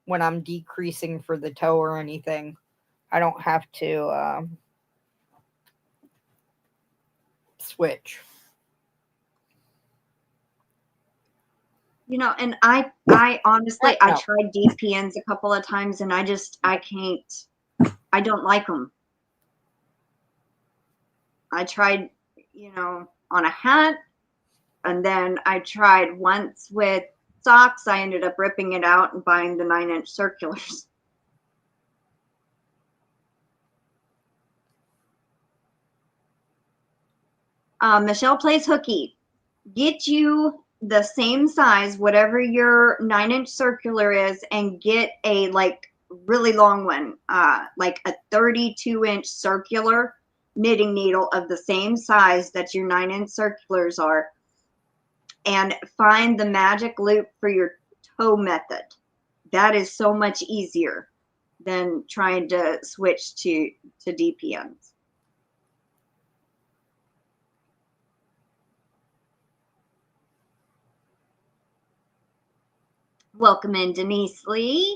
when I'm decreasing for the toe or anything, I don't have to switch. You know, and I honestly, I tried DPNs a couple of times, and I can't, I don't like them. I tried, you know, on a hat, and then I tried once with socks. I ended up ripping it out and buying the 9-inch circulars. Michelle plays hooky. Get you the same size, whatever your 9-inch circular is, and get a like really long one, like a 32-inch circular knitting needle of the same size that your 9-inch circulars are, and find the magic loop for your toe method. That is so much easier than trying to switch to DPNs. Welcome in, DenyseLee.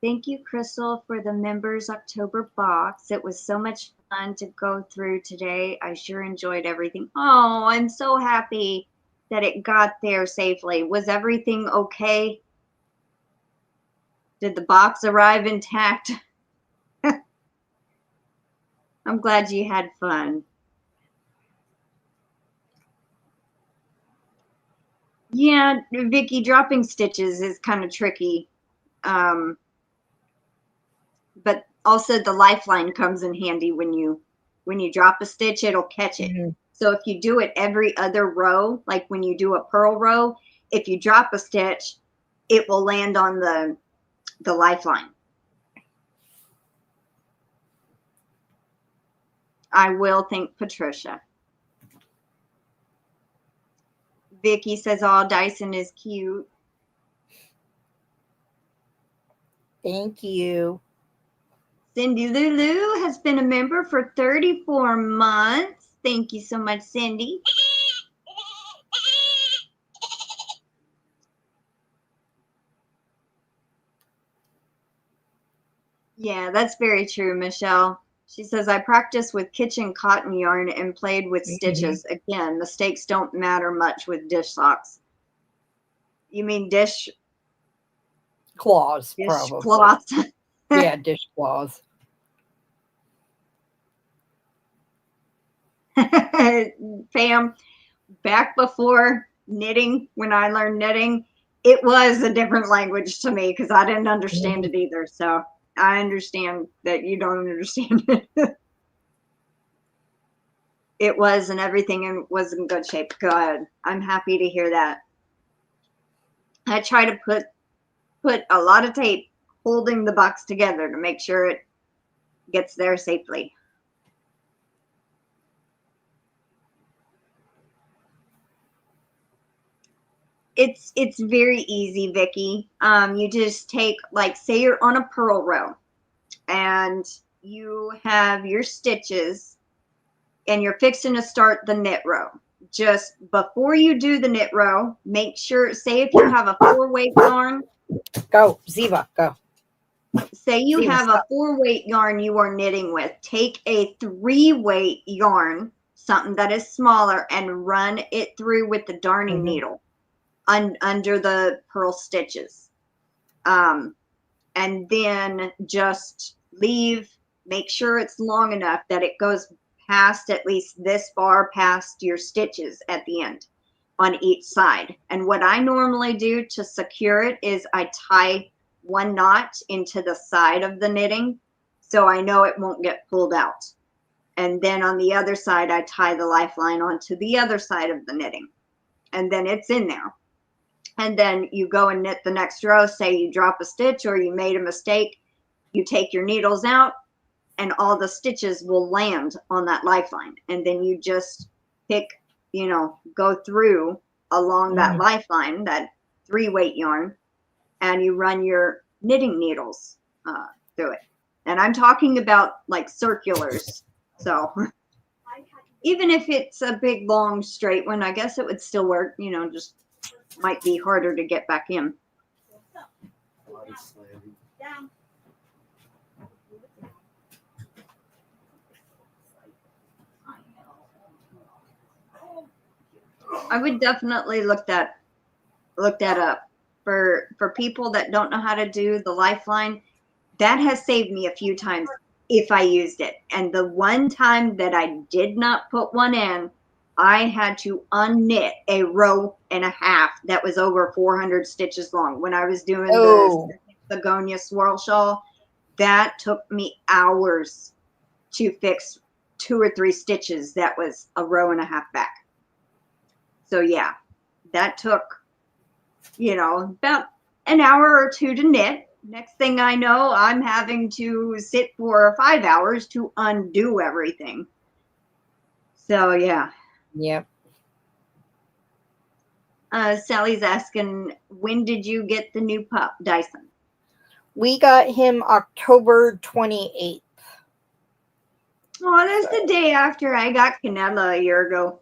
Thank you, Crystal, for the members October box. It was so much fun to go through today. I sure enjoyed everything. Oh, I'm so happy that it got there safely. Was everything okay? Did the box arrive intact? I'm glad you had fun. Yeah, Vicky, dropping stitches is kind of tricky. But also the lifeline comes in handy when you drop a stitch, it'll catch it. Mm-hmm. So if you do it every other row, like when you do a purl row, if you drop a stitch, it will land on the lifeline. I will thank Patricia. Vicky says, "Oh, Dyson is cute." Thank you. Cindy Lulu has been a member for 34 months. Thank you so much, Cindy. Yeah, that's very true, Michelle. She says, I practiced with kitchen cotton yarn and played with stitches. Again, mistakes don't matter much with dish socks. You mean dish cloths? Dish probably. Cloths. Yeah, dishcloths. Pam, back before knitting, when I learned knitting, it was a different language to me because I didn't understand it either. So I understand that you don't understand it. It was, and everything was in good shape. Good. I'm happy to hear that. I try to put a lot of tape holding the box together to make sure it gets there safely. It's very easy, Vicky. You just take, like, say you're on a purl row and you have your stitches and you're fixing to start the knit row. Just before you do the knit row, make sure, say if you have a 4-weight yarn. Go, Ziva, go. Say you have a 4-weight yarn you are knitting with. Take a 3-weight yarn, something that is smaller, and run it through with the darning needle under the purl stitches. And then just make sure it's long enough that it goes past at least this far past your stitches at the end on each side. And what I normally do to secure it is I tie one knot into the side of the knitting so I know it won't get pulled out. And then on the other side, I tie the lifeline onto the other side of the knitting. And then it's in there. And then you go and knit the next row. Say you drop a stitch or you made a mistake, you take your needles out and all the stitches will land on that lifeline. And then you just pick, go through along that lifeline, that 3-weight yarn, and you run your knitting needles through it. And I'm talking about like circulars. So even if it's a big, long, straight one, I guess it would still work, just might be harder to get back in. I would definitely look that up for people that don't know how to do the lifeline. That has saved me a few times if I used it. And the one time that I did not put one in, I had to unknit a row and a half that was over 400 stitches long. When I was doing the begonia swirl shawl, that took me hours to fix 2 or 3 stitches. That was a row and a half back. So yeah, that took, about an hour or 2 to knit. Next thing I know, I'm having to sit for 5 hours to undo everything. So yeah. Yep. Sally's asking, when did you get the new pup, Dyson? We got him October 28th. Oh, that's the day after I got Canella a year ago.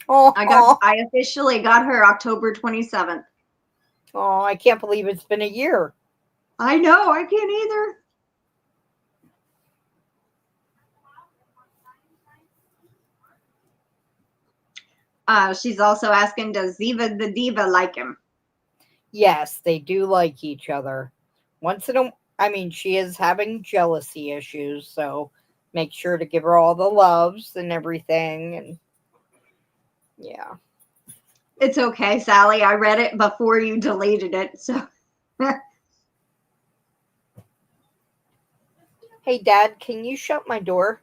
Oh, I officially got her October 27th. Oh, I can't believe it's been a year. I know, I can't either. She's also asking, does Ziva the Diva like him? Yes, they do like each other. I mean, she is having jealousy issues, so make sure to give her all the loves and everything. And yeah. It's okay, Sally. I read it before you deleted it, so. Hey, Dad, can you shut my door?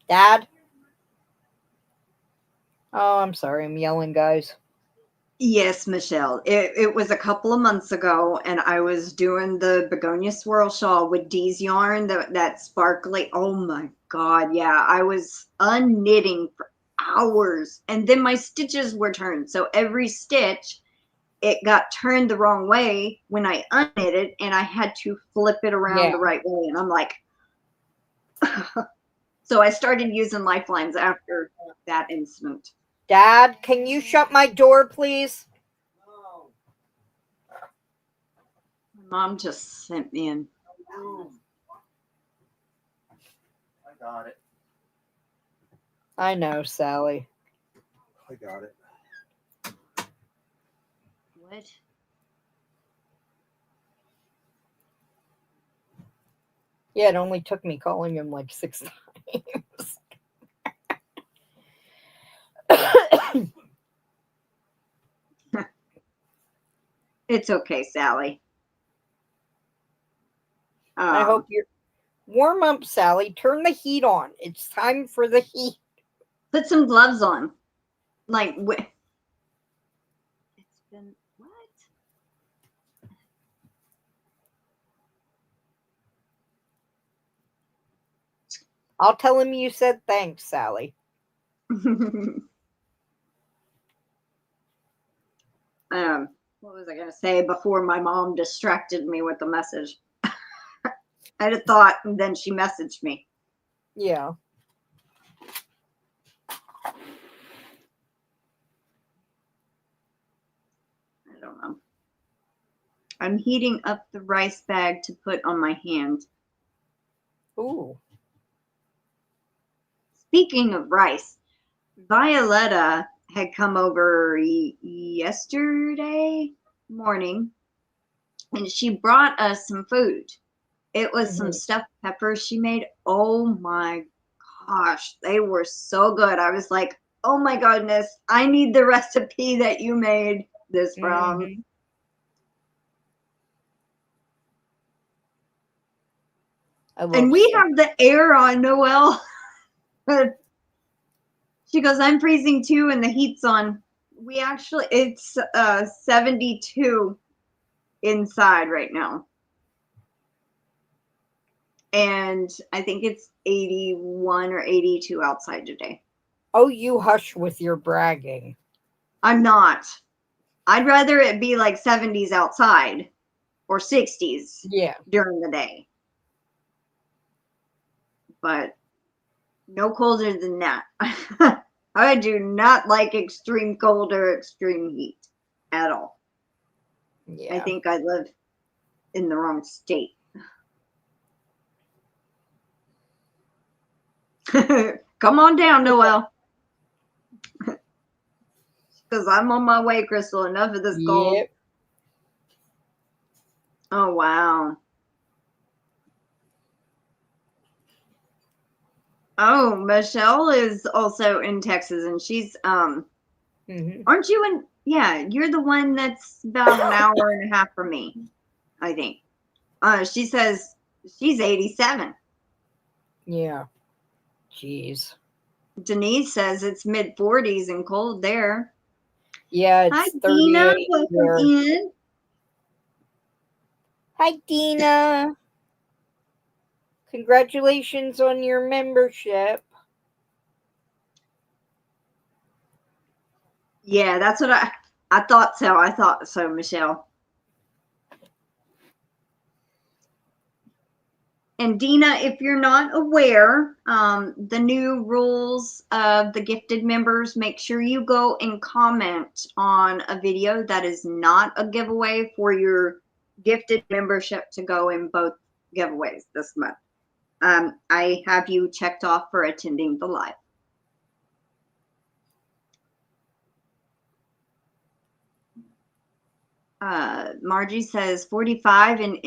Dad? Oh, I'm sorry. I'm yelling, guys. Yes, Michelle. It was a couple of months ago, and I was doing the begonia swirl shawl with Dee's yarn, that sparkly. Oh my God, yeah. I was unknitting for hours, and then my stitches were turned. So every stitch, it got turned the wrong way when I unknitted, and I had to flip it around the right way. And I'm like, so I started using lifelines after that incident. Dad, can you shut my door, please? My mom just sent me in. I got it. I know, Sally. I got it. What? Yeah, it only took me calling him like 6 times. It's okay, Sally. I hope you're warm up, Sally. Turn the heat on. It's time for the heat. Put some gloves on. Like, it's been what? I'll tell him you said thanks, Sally. What was I going to say before my mom distracted me with the message? I had a thought, and then she messaged me. Yeah. I don't know. I'm heating up the rice bag to put on my hand. Ooh. Speaking of rice, Violetta had come over yesterday morning, and she brought us some food. It was some stuffed peppers she made. Oh my gosh, they were so good. I was like, oh my goodness, I need the recipe that you made this from. And we have the air on, Noelle. She goes, I'm freezing too, and the heat's on. It's 72 inside right now. And I think it's 81 or 82 outside today. Oh, you hush with your bragging. I'm not. I'd rather it be like 70s outside or 60s during the day. But no colder than that. I do not like extreme cold or extreme heat at all. Yeah. I think I live in the wrong state. Come on down, Noelle. Because I'm on my way, Crystal. Enough of this cold. Yep. Oh, wow. Oh, Michelle is also in Texas, and she's aren't you in? Yeah, you're the one that's about an hour and a half from me, I think. She says she's 87. Yeah. Jeez. Denise says it's mid 40s and cold there. Yeah, it's Hi, 38 Dina. Welcome in. Hi, Dina. Congratulations on your membership. Yeah, that's what I thought so. I thought so, Michelle. And Dina, if you're not aware, the new rules of the gifted members, make sure you go and comment on a video that is not a giveaway for your gifted membership to go in both giveaways this month. I have you checked off for attending the live. Margie says 45 in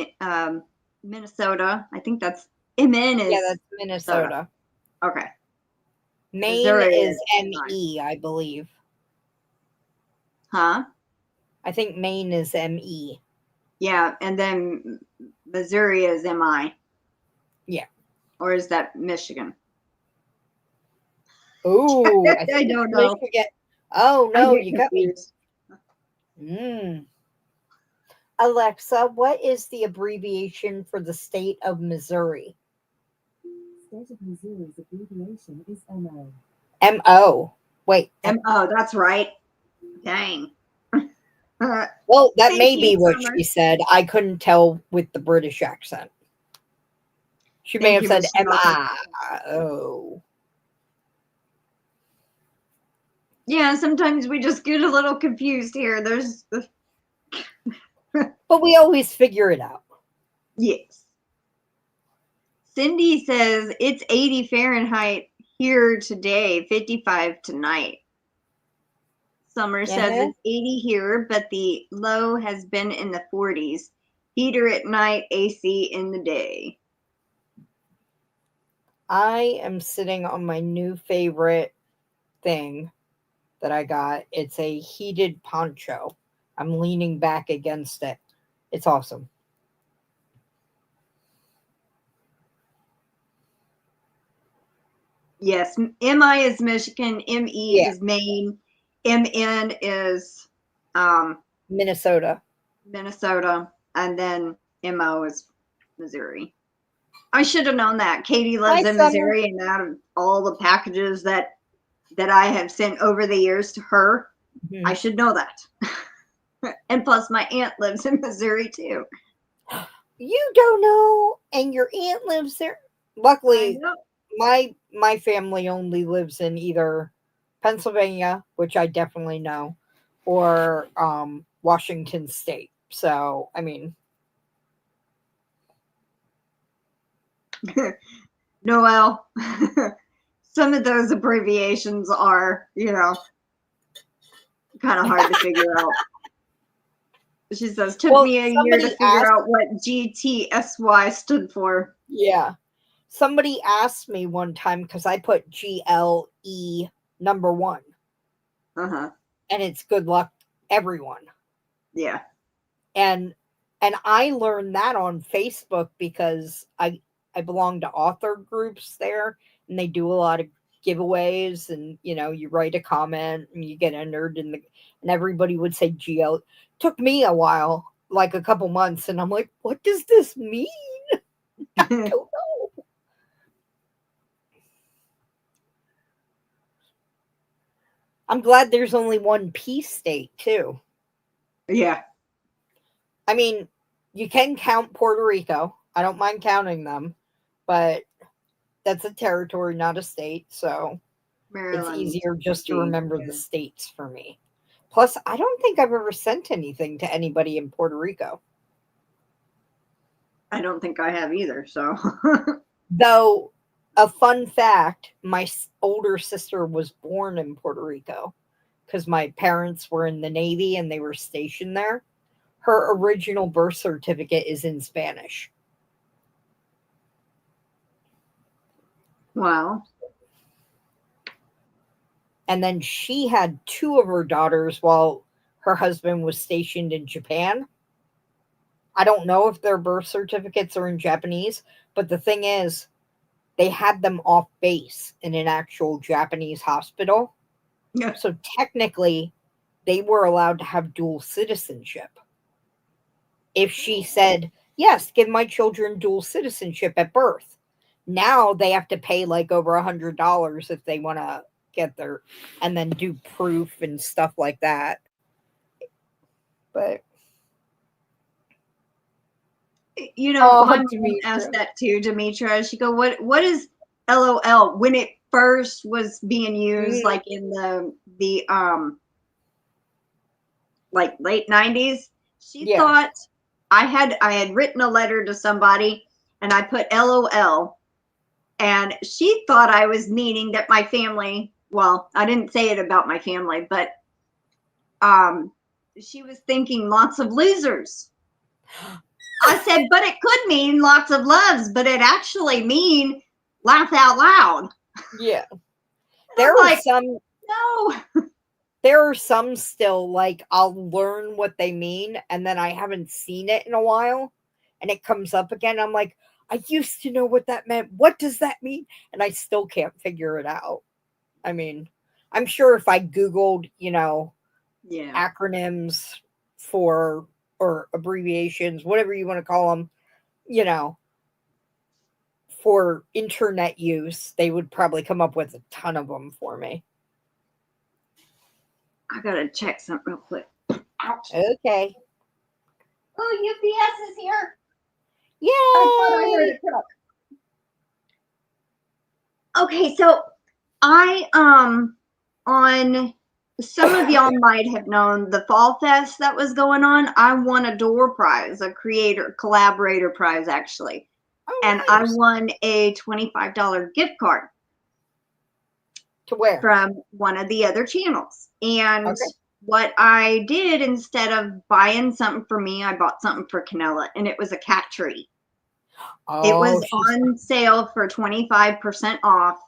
Minnesota. I think that's MN is. Yeah, that's Minnesota. Okay. Maine Missouri is is ME, I believe. Huh? I think Maine is ME. Yeah, and then Missouri is MI. Yeah. Or is that Michigan? Oh, I don't know. Oh no, you got me. confused. Alexa, what is the abbreviation for the state of Missouri? State of Missouri's abbreviation is MO. MO. Wait. MO, that's right. Dang. Well, that Thank may you, be what Summer. she said. I couldn't tell with the British accent. She may Thank have you, said Michelle. MO. Yeah, sometimes we just get a little confused here. But we always figure it out. Yes. Cindy says it's 80 Fahrenheit here today, 55 tonight. Summer says it's 80 here, but the low has been in the 40s. Heater at night, AC in the day. I am sitting on my new favorite thing that I got. It's a heated poncho. I'm leaning back against it. It's awesome. Yes, MI is Michigan, ME is Maine, MN is Minnesota, and then MO is Missouri. I should have known that. Katie lives in Summer. Missouri, and out of all the packages that I have sent over the years to her, I should know that. And plus, my aunt lives in Missouri too. You don't know, and your aunt lives there. Luckily, my family only lives in either Pennsylvania, which I definitely know, or Washington State. So, I mean, Noelle, some of those abbreviations are, kind of hard to figure out. She says, took me a year to figure out what GTSY stood for. Yeah. Somebody asked me one time because I put GLE number 1. Uh-huh. And it's good luck, everyone. Yeah. And I learned that on Facebook because I belong to author groups there, and they do a lot of giveaways, and you write a comment and you get entered and everybody would say GL. Took me a while, like a couple months, and I'm like, what does this mean? I don't know. I'm glad there's only one P state too. Yeah. I mean, you can count Puerto Rico. I don't mind counting them, but that's a territory, not a state. So Maryland, it's easier just to remember the states for me. Plus, I don't think I've ever sent anything to anybody in Puerto Rico. I don't think I have either. So, though, a fun fact, my older sister was born in Puerto Rico because my parents were in the Navy and they were stationed there. Her original birth certificate is in Spanish. Wow. And then she had 2 of her daughters while her husband was stationed in Japan. I don't know if their birth certificates are in Japanese, but the thing is, they had them off base in an actual Japanese hospital. Yeah. So technically, they were allowed to have dual citizenship. If she said, yes, give my children dual citizenship at birth. Now they have to pay like over $100 if they want to get their, and then do proof and stuff like that. But you know, Oh, my mom Demetra. asked that too, Demetra. She go, what is LOL when it first was being used, like in the like late 90s? She thought I had written a letter to somebody and I put LOL, and she thought I was meaning that my family, well, I didn't say it about my family, but she was thinking lots of losers. I said, but it could mean lots of loves, but it actually mean laugh out loud. Yeah. There are like, some. No. There are some still, like, I'll learn what they mean, and then I haven't seen it in a while, and it comes up again. I'm like, I used to know what that meant. What does that mean? And I still can't figure it out. I mean, I'm sure if I Googled, you know, acronyms for, or abbreviations, whatever you want to call them, you know, for internet use, they would probably come up with a ton of them for me. I gotta check something real quick. Ouch. Okay. Oh, UPS is here. Yay! I thought I heard a truck. Okay, so I on some of y'all might have known the Fall Fest that was going on. I won a door prize, a collaborator prize actually. Oh, and nice. I won a $25 gift card. To where? From one of the other channels. And what I did, instead of buying something for me, I bought something for Canella, and it was a cat tree. Oh, it was on sale for 25% off,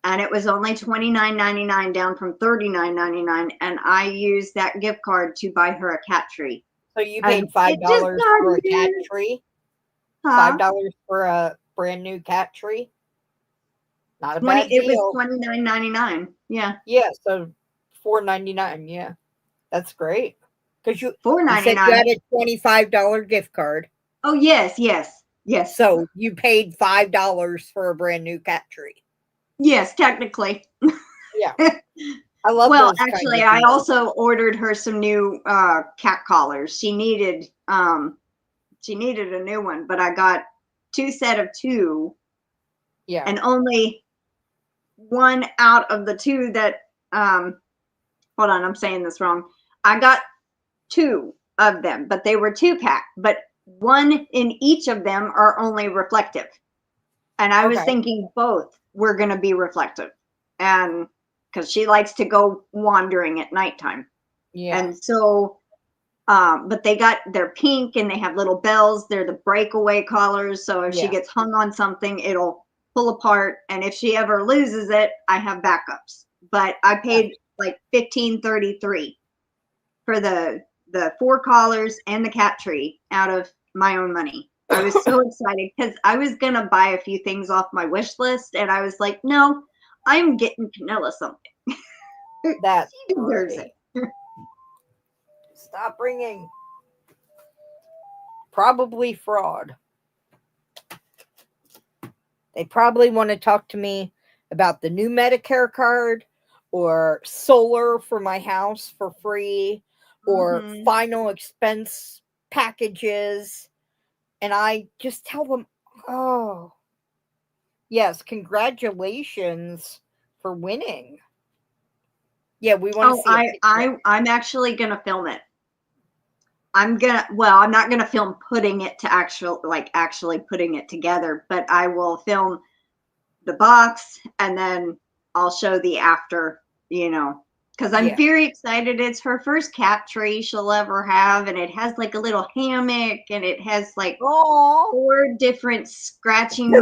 and it was only $29.99 down from $39.99, and I used that gift card to buy her a cat tree. So you paid $5 for a cat tree? $5 for a brand new cat tree? Not a bad deal. It was $29.99. Yeah. Yeah, so $4.99. Yeah, that's great. Because you $4.99. said you had a $25 gift card. Oh yes. So you paid $5 for a brand new cat tree. Yes, technically. Yeah, I love. Well, those actually, kind of I also ordered her some new cat collars. She needed a new one, but I got 2 sets of 2. Yeah. And only one out of the 2 that hold on, I'm saying this wrong. I got 2 of them, but they were 2-pack, but one in each of them are only reflective. And I was thinking both were going to be reflective. And because she likes to go wandering at nighttime. Yeah. And so but they're pink and they have little bells. They're the breakaway collars. So if she gets hung on something, it'll pull apart. And if she ever loses it, I have backups. But I paid like $15.33 for the 4 collars and the cat tree out of my own money. I was so excited because I was going to buy a few things off my wish list. And I was like, no, I'm getting Canella something. That she deserves it. Stop ringing. Probably fraud. They probably want to talk to me about the new Medicare card or solar for my house for free or final expense packages. And I just tell them, oh, yes, congratulations for winning. Yeah, we want to see. I'm actually gonna film it. I'm not gonna film putting it to actually putting it together, but I will film the box and then I'll show the after, because I'm very excited. It's her first cat tree she'll ever have, and it has like a little hammock, and it has like 4 different scratching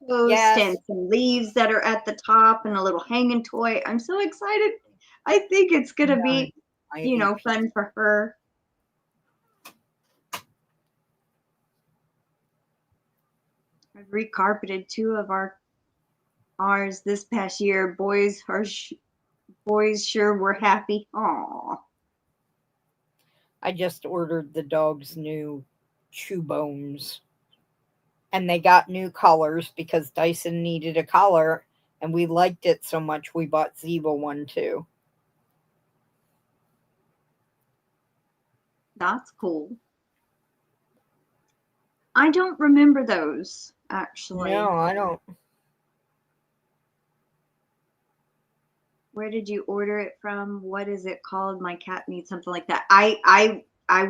posts and some leaves that are at the top and a little hanging toy. I'm so excited. I think it's going to be, fun for her. I've recarpeted 2 of ours this past year. Boys sure were happy. Aw. I just ordered the dog's new chew bones. And they got new collars because Dyson needed a collar. And we liked it so much we bought Ziva one too. That's cool. I don't remember those, actually. No, I don't. Where did you order it from? What is it called? My cat needs something like that. I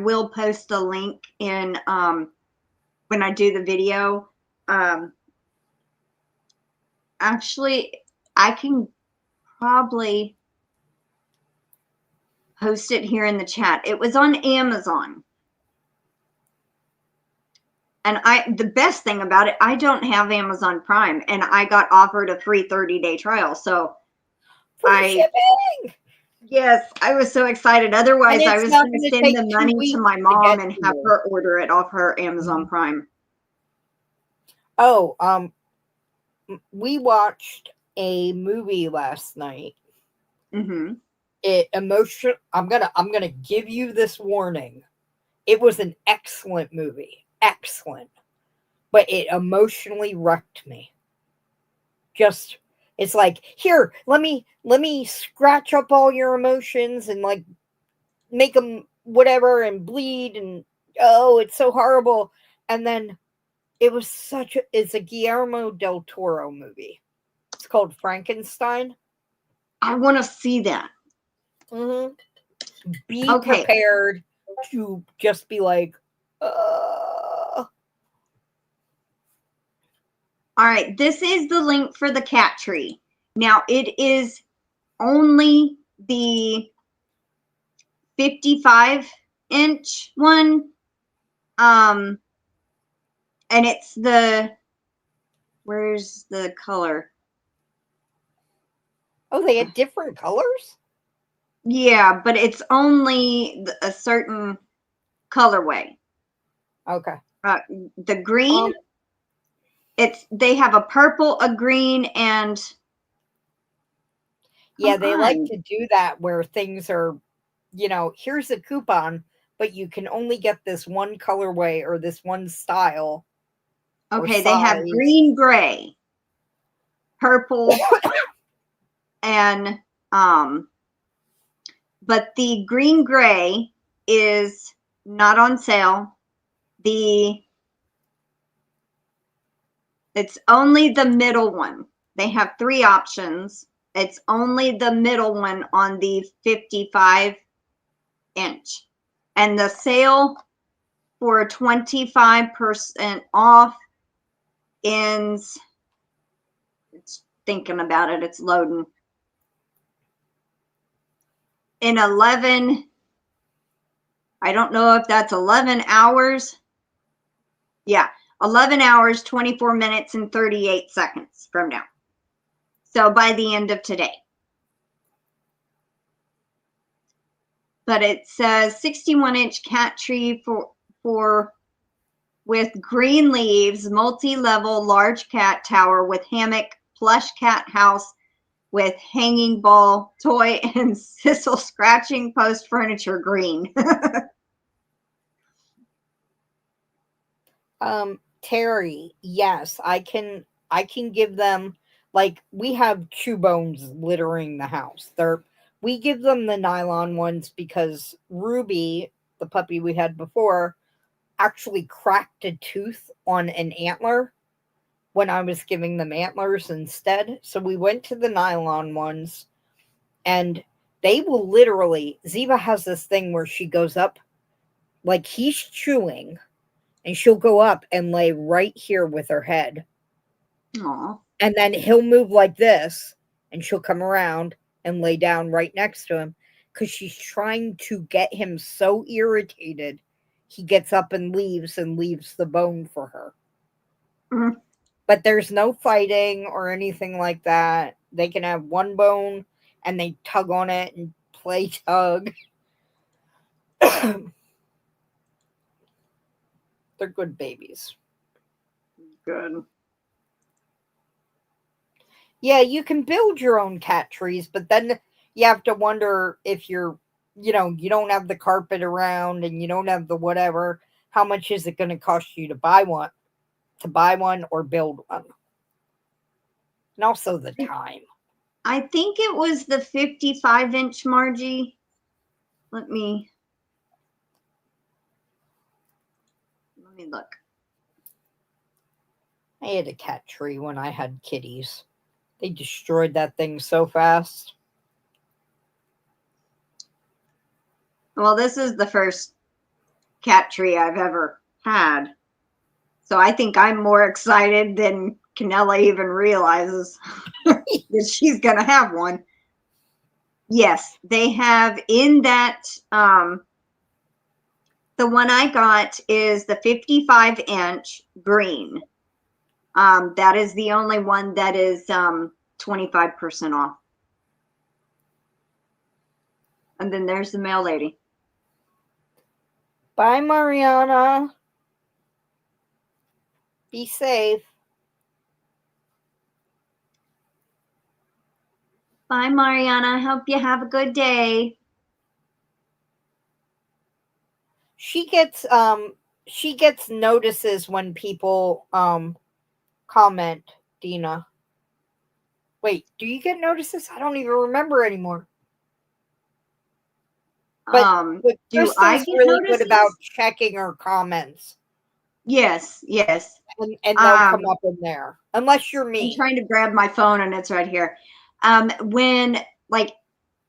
will post a link in when I do the video. Actually, I can probably post it here in the chat. It was on Amazon. And the best thing about it, I don't have Amazon Prime, and I got offered a free 30-day trial. So Free shipping. Yes, I was so excited. Otherwise, I was going to send the money to my mom and have her order it off her Amazon Prime. Oh, we watched a movie last night. Mm-hmm. I'm gonna give you this warning. It was an excellent movie. Excellent. But it emotionally wrecked me. Just, it's like, here, let me scratch up all your emotions and like make them whatever and bleed and oh, it's so horrible. And then it's a Guillermo del Toro movie. It's called Frankenstein. I want to see that. Mm-hmm. Be prepared to just be like, All right, this is the link for the cat tree. Now, it is only the 55-inch one. And it's where's the color? Oh, they had different colors? Yeah, but it's only a certain colorway. Okay. The green, they have a purple, a green, and yeah, they like to do that where things are, here's a coupon, but you can only get this one colorway or this one style. Okay, they have green, gray, purple, and but the green gray is not on sale. It's only the middle one. They have 3 options. It's only the middle one on the 55-inch. And the sale for 25% off ends, it's thinking about it, it's loading, in 11, I don't know if that's 11 hours. Yeah, 11 hours, 24 minutes, and 38 seconds from now. So by the end of today. But it says 61-inch cat tree with green leaves, multi-level large cat tower with hammock, plush cat house with hanging ball, toy, and sisal scratching post furniture green. Terry, yes, I can give them, like, we have chew bones littering the house. We give them the nylon ones because Ruby, the puppy we had before, actually cracked a tooth on an antler when I was giving them antlers instead. So we went to the nylon ones, and they will literally, Ziva has this thing where she goes up, like he's chewing, and she'll go up and lay right here with her head. Aww. And then he'll move like this, and she'll come around and lay down right next to him because she's trying to get him so irritated he gets up and leaves the bone for her. Mm-hmm. But there's no fighting or anything like that. They can have one bone and they tug on it and play tug. They're good babies. Good. Yeah, you can build your own cat trees, but then you have to wonder if you don't have the carpet around and you don't have the whatever, how much is it going to cost you to buy one or build one? And also the time. I think it was the 55-inch, Margie. Let me look. I had a cat tree when I had kitties. They destroyed that thing so fast. Well, this is the first cat tree I've ever had. So I think I'm more excited than Canella even realizes that she's going to have one. Yes, they have in that, the one I got is the 55-inch green. That is the only one that is 25% off. And then there's the mail lady. Bye, Mariana. Be safe. Bye, Mariana. Hope you have a good day. She gets notices when people comment, Dina. Wait, do you get notices? I don't even remember anymore. But do I Kristen's get really notices? good about checking her comments. Yes, yes. And they'll come up in there. Unless you're me. I'm trying to grab my phone and it's right here. When, like,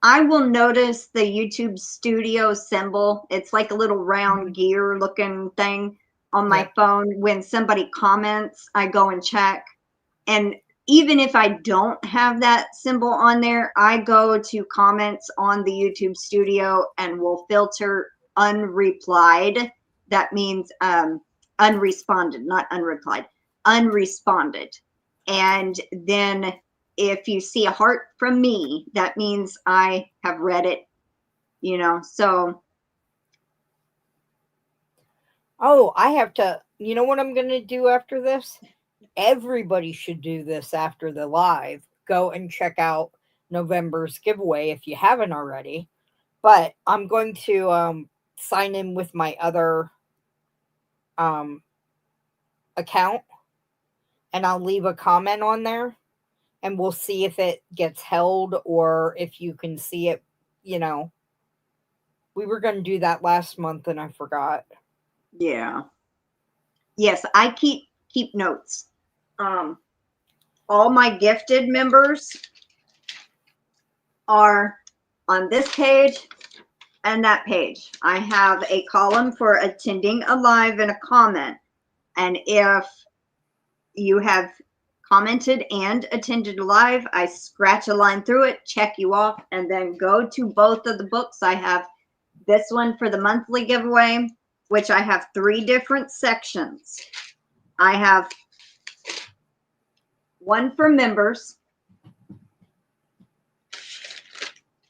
I will notice the YouTube studio symbol. It's like a little round gear looking thing on my phone. When somebody comments, I go and check. And even if I don't have that symbol on there, I go to comments on the YouTube studio and will filter unreplied. That means unresponded, not unreplied, unresponded. And then if you see a heart from me, that means I have read it, you know, so. Oh, I have to, you know what I'm going to do after this? Everybody should do this after the live. Go and check out November's giveaway if you haven't already. But I'm going to sign in with my other account, and I'll leave a comment on there, and we'll see if it gets held or if you can see it, you know. We were going to do that last month and I forgot. Yeah. Yes, I keep notes. All my gifted members are on this page and that page. I have a column for attending a live and a comment. And if you have commented and attended a live, I scratch a line through it, check you off, and then go to both of the books. I have this one for the monthly giveaway, which I have 3 different sections. I have one for members,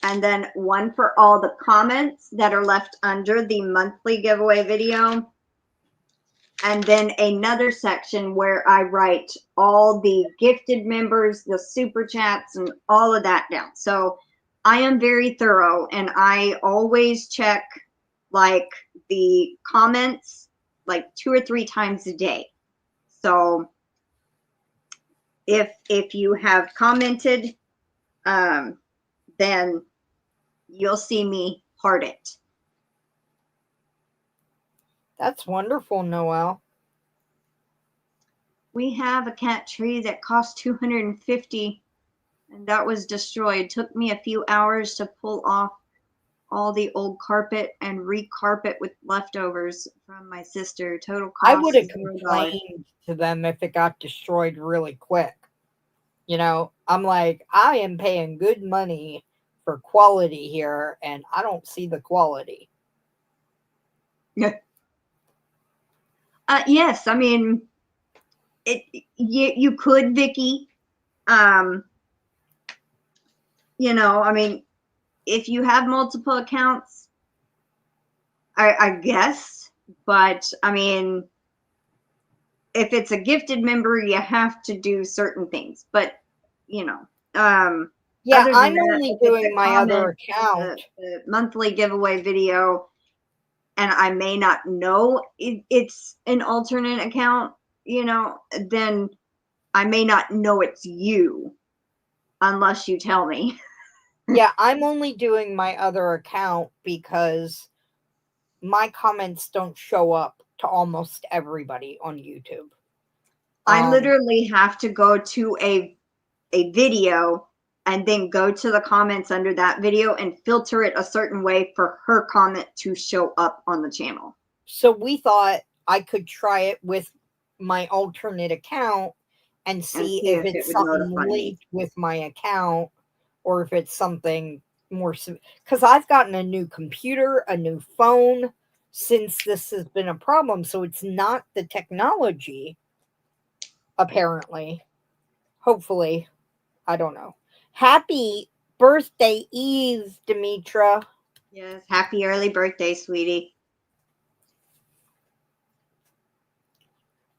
and then one for all the comments that are left under the monthly giveaway video, and then another section where I write all the gifted members, the super chats, and all of that down. So I am very thorough, and I always check like the comments like 2 or 3 times a day. So if you have commented, then you'll see me heart it. That's wonderful, Noelle. We have a cat tree that cost $250, and that was destroyed. Took me a few hours to pull off all the old carpet and recarpet with leftovers from my sister. Total cost. I would have $0. complained to them if it got destroyed really quick. You know, I'm like, I am paying good money for quality here, and I don't see the quality. Yeah. Yes, I mean, you could, Vicky. You know, I mean, if you have multiple accounts, I guess, but I mean, if it's a gifted member, you have to do certain things, but you know, yeah, I'm only doing my other account. The monthly giveaway video, and I may not know it's an alternate account, you know, then I may not know it's you unless you tell me. Yeah, I'm only doing my other account because my comments don't show up to almost everybody on YouTube. I literally have to go to a video and then go to the comments under that video and filter it a certain way for her comment to show up on the channel. So we thought I could try it with my alternate account and see if it's something linked with my account or if it's something more, because I've gotten a new computer, a new phone since this has been a problem. So it's not the technology, apparently. Hopefully. I don't know. Happy birthday, Eve, Demetra. Yes, happy early birthday, sweetie.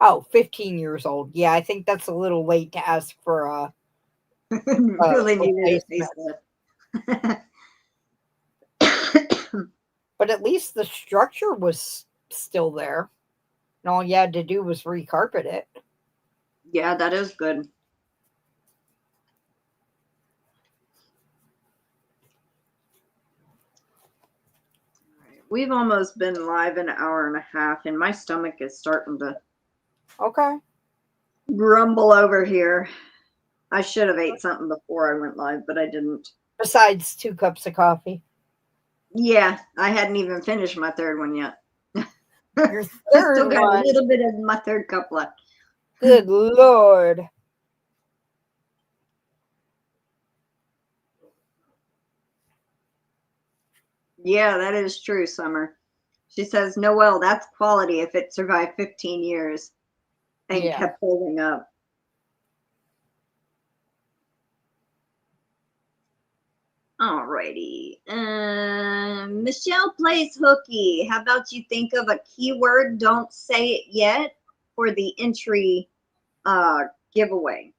Oh, 15 years old. Yeah, I think that's a little late to ask for a really needed a facelift. But at least the structure was still there. And all you had to do was recarpet it. Yeah, that is good. We've almost been live an hour and a half, and my stomach is starting to grumble over here. I should have ate something before I went live, but I didn't. Besides 2 cups of coffee. Yeah, I hadn't even finished my third one yet. Your I third still got one. a little bit of my third cup left. Good Lord. Yeah, that is true, Summer. She says, Noelle, that's quality if it survived 15 years and kept holding up. Alrighty. Michelle plays hooky. How about you think of a keyword, don't say it yet, for the entry giveaway?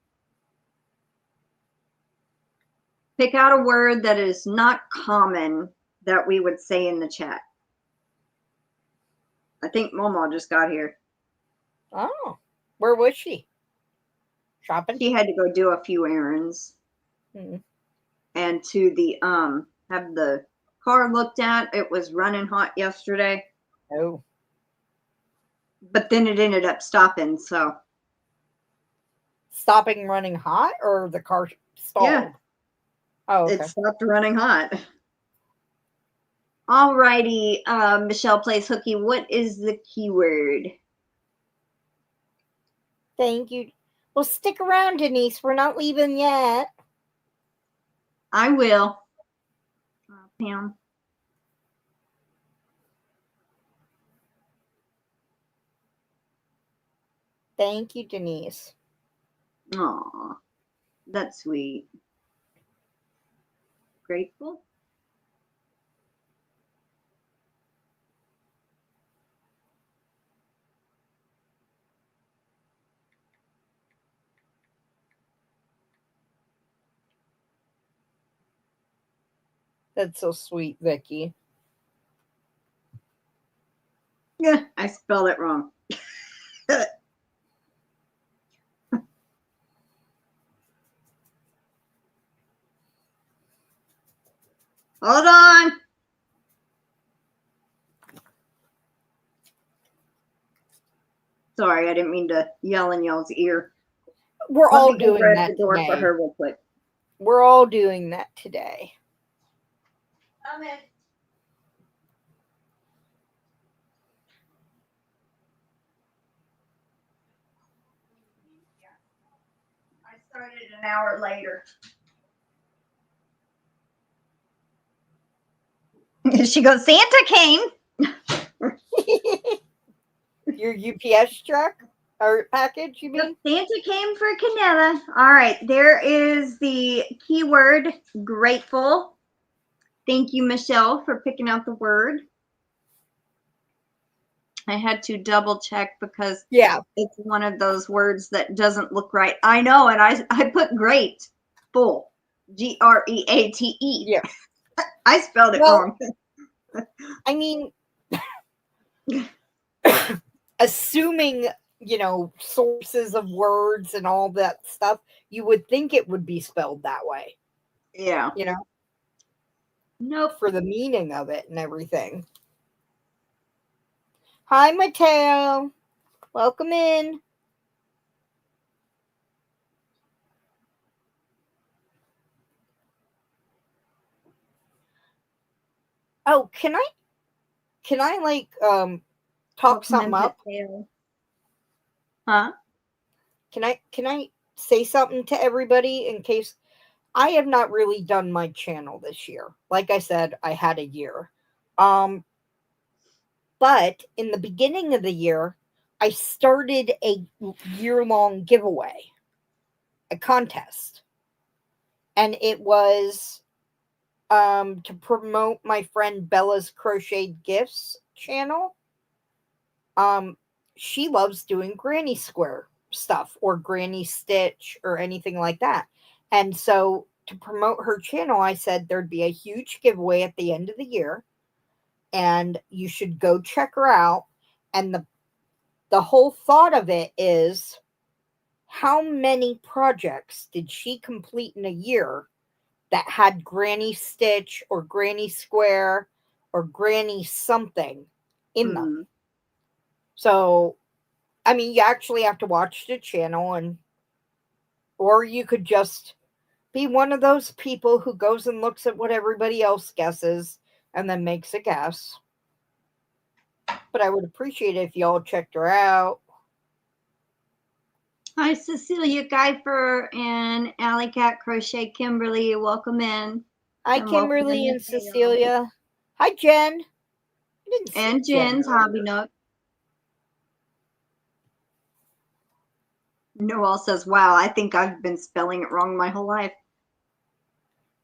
Pick out a word that is not common that we would say in the chat. I think Momo just got here. Oh, where was she? Shopping? She had to go do a few errands. And to the have the car looked at. It was running hot yesterday. Oh. But then it ended up stopping, so. Stopping running hot or the car stalled? Yeah. Oh, okay. It stopped running hot. Alrighty, Michelle plays hooky. What is the keyword? Thank you. Well, stick around, Denise. We're not leaving yet. I will. Pam. Thank you, Denise. Aw, that's sweet. Grateful. That's so sweet, Vicky. Yeah, I spelled it wrong. Hold on. Sorry, I didn't mean to yell in y'all's ear. We're all doing that the door today. for her real quick. We're all doing that today. Come in. I started an hour later. She goes, Santa came. Your UPS truck or package, you mean? Santa came for Canella. All right, there is the keyword grateful. Thank you, Michelle, for picking out the word. I had to double check because it's one of those words that doesn't look right. I know, and I put great, full, Greate. Yeah. I spelled it wrong. I mean, assuming, sources of words and all that stuff, you would think it would be spelled that way. Yeah. Nope. For the meaning of it and everything. Hi, Mateo. Welcome in. Oh, can I like talk something up? Huh? Can I say something to everybody in case I have not really done my channel this year? Like I said, I had a year. But in the beginning of the year, I started a year-long giveaway, a contest. And it was to promote my friend Bella's Crochet Gifts channel. She loves doing granny square stuff or granny stitch or anything like that. And so to promote her channel, I said there'd be a huge giveaway at the end of the year and you should go check her out. And the whole thought of it is, how many projects did she complete in a year that had granny stitch or granny square or granny something in them? So, I mean, you actually have to watch the channel, or you could just be one of those people who goes and looks at what everybody else guesses and then makes a guess. But I would appreciate it if y'all checked her out. Hi, Cecilia Guyfer and Alley Cat Crochet Kimberly. Welcome in. Hi, Kimberly and Cecilia. Hi, Jen. And Jen's Hobby Nook. Noel says, wow, I think I've been spelling it wrong my whole life.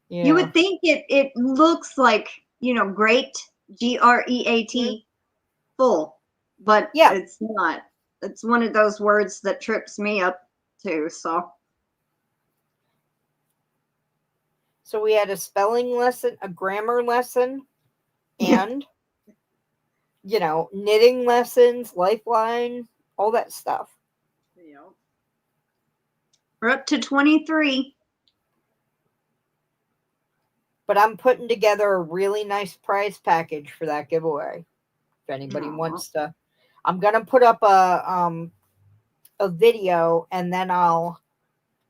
Yeah. You would think it looks like, great, Great, full, but yeah, it's not. It's one of those words that trips me up too, so. So we had a spelling lesson, a grammar lesson, and, knitting lessons, lifeline, all that stuff. Yeah. We're up to 23. But I'm putting together a really nice prize package for that giveaway. If anybody wants to, I'm going to put up a video and then I'll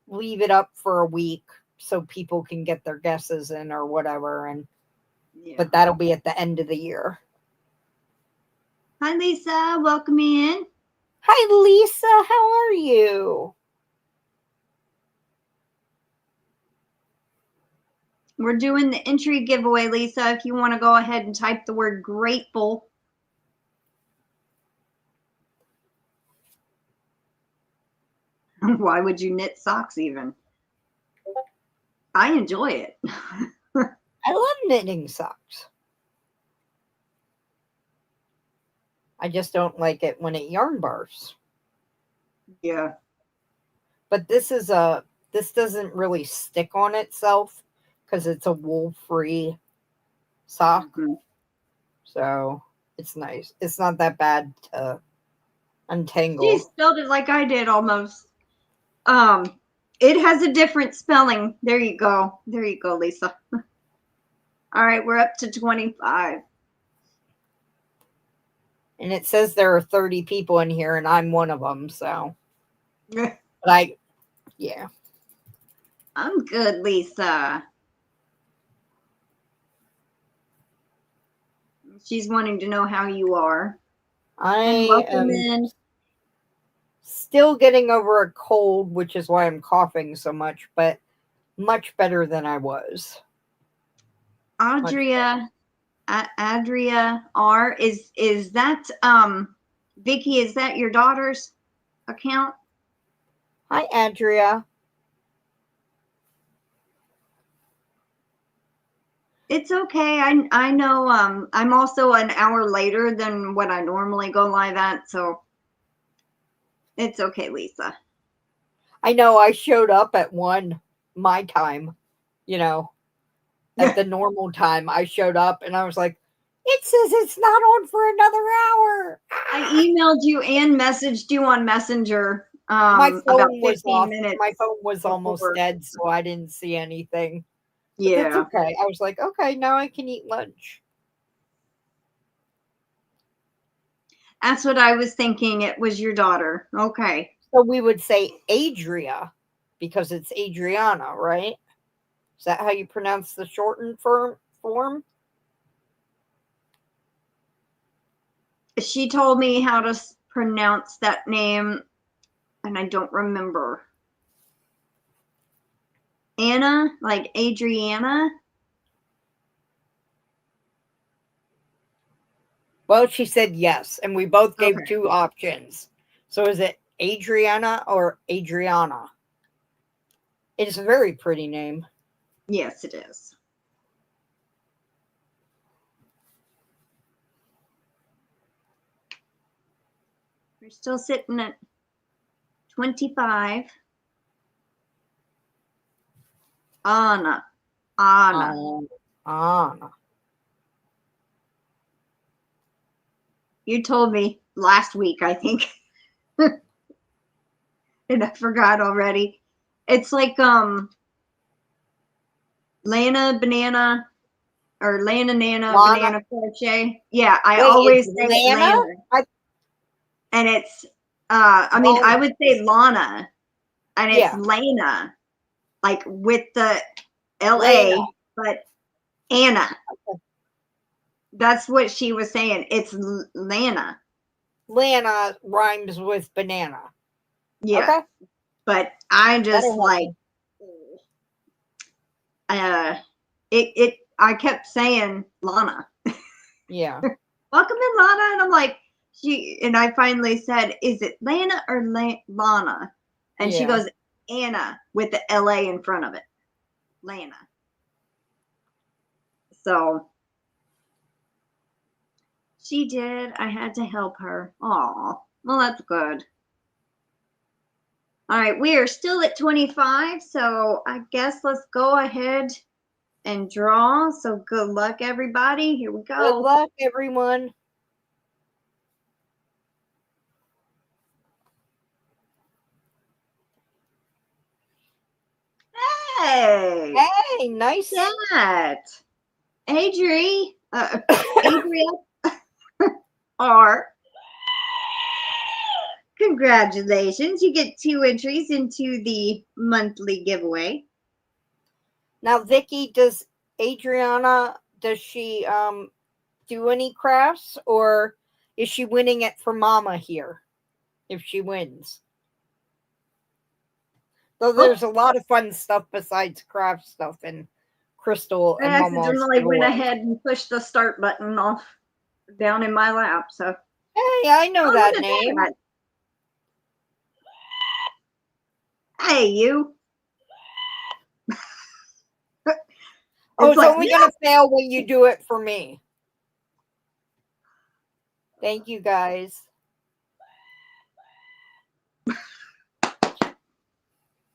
leave it up for a week so people can get their guesses in or whatever. But that'll be at the end of the year. Hi, Lisa. Welcome in. Hi, Lisa. How are you? We're doing the entry giveaway, Lisa. If you want to go ahead and type the word grateful. Why would you knit socks even? I enjoy it. I love knitting socks. I just don't like it when it yarn bars. Yeah. But this doesn't really stick on itself because it's a wool-free sock. Mm-hmm. So it's nice. It's not that bad to untangle. She spelled it like I did almost. It has a different spelling. There you go. There you go, Lisa. All right, we're up to 25. And it says there are 30 people in here, and I'm one of them, so. But yeah. I'm good, Lisa. She's wanting to know how you are. I am still getting over a cold, which is why I'm coughing so much, but much better than I was. Adria R, is that Vicky, is that your daughter's account? Hi, Adria. It's okay. I know I'm also an hour later than what I normally go live at, so it's okay, Lisa. I know I showed up at 1 my time, at the normal time. I showed up and I was like, it says it's not on for another hour. I emailed you and messaged you on Messenger. My phone about was 15 off. minutes. My phone was almost dead, so I didn't see anything. But yeah. That's okay. I was like, okay, now I can eat lunch. That's what I was thinking. It was your daughter. Okay. So we would say Adria because it's Adriana, right? Is that how you pronounce the shortened form? she told me how to pronounce that name, and I don't remember. Anna, like Adriana. Well, she said yes, and we both gave Okay. 2 options. So is it Adriana or Adriana? It's a very pretty name. Yes, it is. We're still sitting at 25. Anna. Anna. You told me last week, I think. And I forgot already. It's like Lana Banana or Lana Nana Lana. Banana Crochet. Yeah, I Wait, always it's say Lana? Lana. And it's I mean, Lana. I would say Lana, and it's Yeah. Lana, like with the LA, Lana. but Anna. Okay. That's what she was saying. It's Lana. Lana rhymes with banana. Yeah. Okay. But I just That'll like I kept saying Lana. Yeah. Welcome in, Lana. And I'm like, and I finally said, is it Lana or Lana? And she Yeah. goes, Anna with the LA in front of it. Lana. So she did. I had to help her. Aw. Well, that's good. All right. We are still at 25. So I guess let's go ahead and draw. So good luck, everybody. Here we go. Good luck, everyone. Hey. Hey, nice. That. Adria R. Congratulations. You get 2 entries into the monthly giveaway. Now, Vicky, does Adriana, does she do any crafts, or is she winning it for Mama here if she wins? Though there's a lot of fun stuff besides craft stuff and Crystal and I Mama's accidentally went giveaway. ahead and pushed the start button off down in my lap. So Hey, I know that name. That. Hey, you. It's like, only going to fail when you do it for me. Thank you, guys.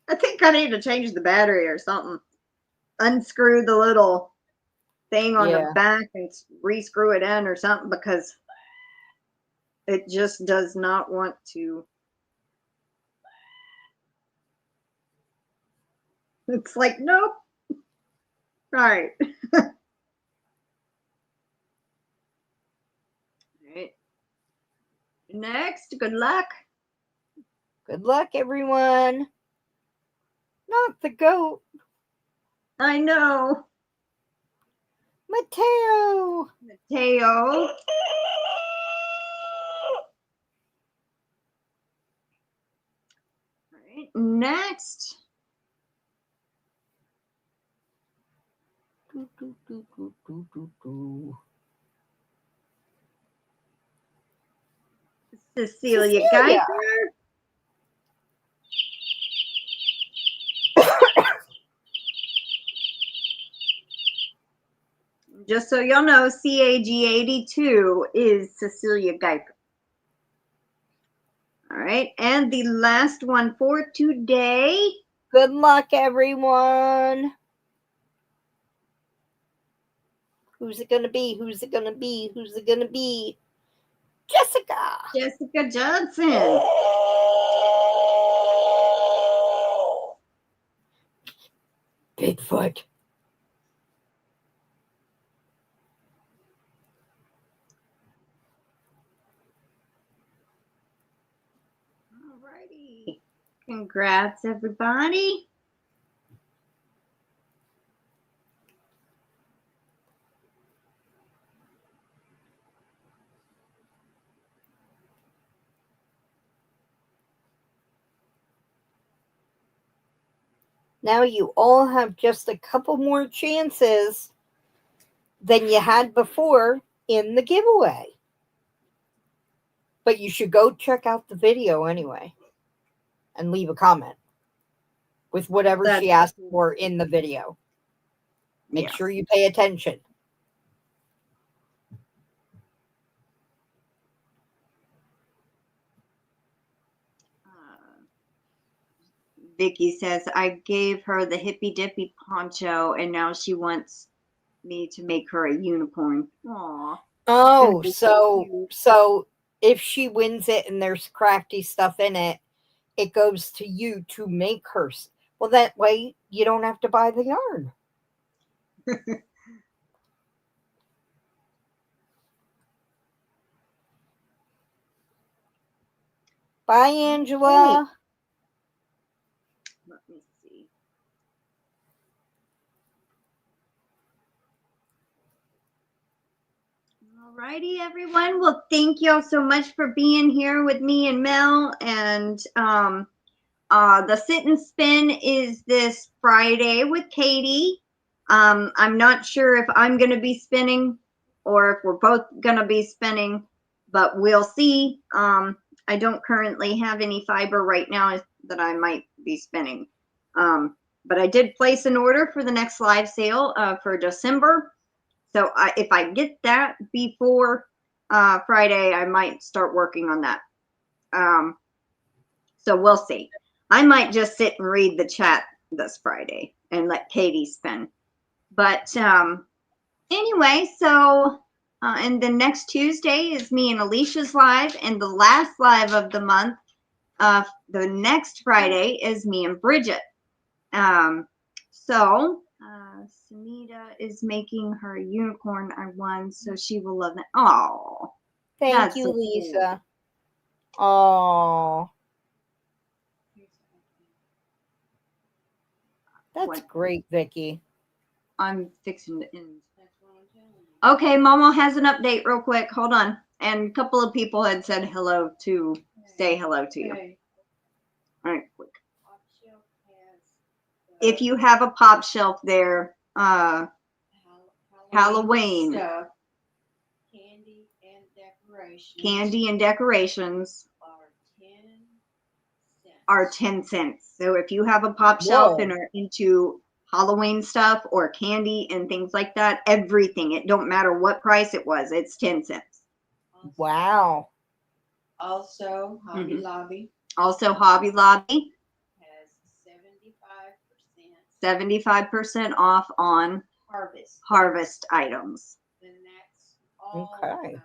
I think I need to change the battery or something. Unscrew the little thing on the back and re-screw it in or something, because it just does not want to. It's like, nope. Right. All right. Next, good luck. Good luck, everyone. Not the goat. I know. Mateo. All right. Next. Cecilia Geiger. Just so y'all know, CAG82 is Cecilia Geiger. All right, and the last one for today. Good luck, everyone. Who's it gonna be? Who's it gonna be? Who's it gonna be? Jessica. Jessica Johnson. Bigfoot. All righty. Congrats, everybody. Now you all have just a couple more chances than you had before in the giveaway. But you should go check out the video anyway and leave a comment with whatever she asked for in the video. Make sure you pay attention. Vicky says, I gave her the hippy dippy poncho and now she wants me to make her a unicorn. Aww. Oh, so if she wins it and there's crafty stuff in it, it goes to you to make her. Well, that way you don't have to buy the yarn. Bye, Angela. Let me see. Alrighty, everyone. Well, thank you all so much for being here with me and Mel. And the sit and spin is this Friday with Katie. I'm not sure if I'm going to be spinning or if we're both going to be spinning, but we'll see. I don't currently have any fiber right now that I might be spinning. But I did place an order for the next live sale for December. So if I get that before Friday, I might start working on that. So we'll see. I might just sit and read the chat this Friday and let Katie spin. But anyway, so and the next Tuesday is me and Alicia's live, and the last live of the month, the next Friday is me and Bridget. So Sunita is making her unicorn I won, so she will love that. Oh, thank you, Lisa. Oh, that's great, Vicky. I'm fixing to end. Okay, Momo has an update real quick. Hold on. And a couple of people had said hello to say hello to you. All right, quick. If you have a pop shelf there, Halloween stuff, candy and decorations, are 10 cents. So if you have a pop shelf and are into Halloween stuff or candy and things like that, everything, it don't matter what price it was, it's 10 cents. Wow. Also, Hobby Lobby. Also, Hobby Lobby Has 75% off on harvest items. Then that's all Okay.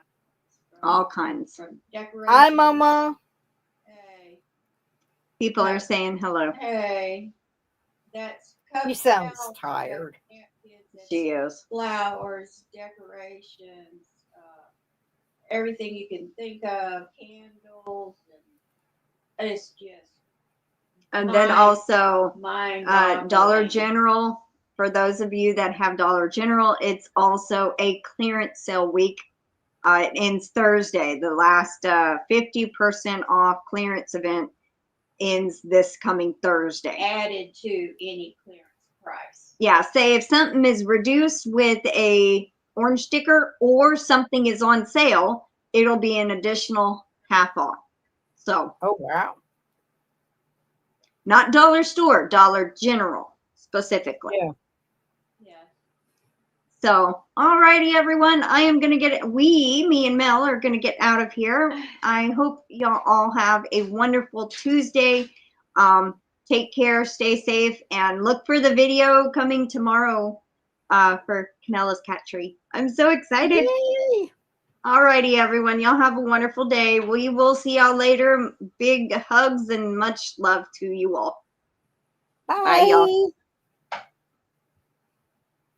All kinds. From decorations. Hi, Mama. Hey. People are saying hello. Hey. That's She sounds tired. She is. Flowers, decorations, everything you can think of, candles, and it's just. And then also mind-boggling. Dollar General. For those of you that have Dollar General, it's also a clearance sale week. It ends Thursday. The last 50% off clearance event ends this coming Thursday. Added to any clearance price. Yeah, say if something is reduced with a orange sticker or something is on sale, it'll be an additional half off. So. Oh, wow. Not Dollar Store, Dollar General specifically. Yeah. So, alrighty, everyone. I am going to get it. Me and Mel are going to get out of here. I hope y'all all have a wonderful Tuesday. Take care, stay safe, and look for the video coming tomorrow for Canella's Cat Tree. I'm so excited. Yay. Alrighty, everyone. Y'all have a wonderful day. We will see y'all later. Big hugs and much love to you all. Bye. Bye, y'all.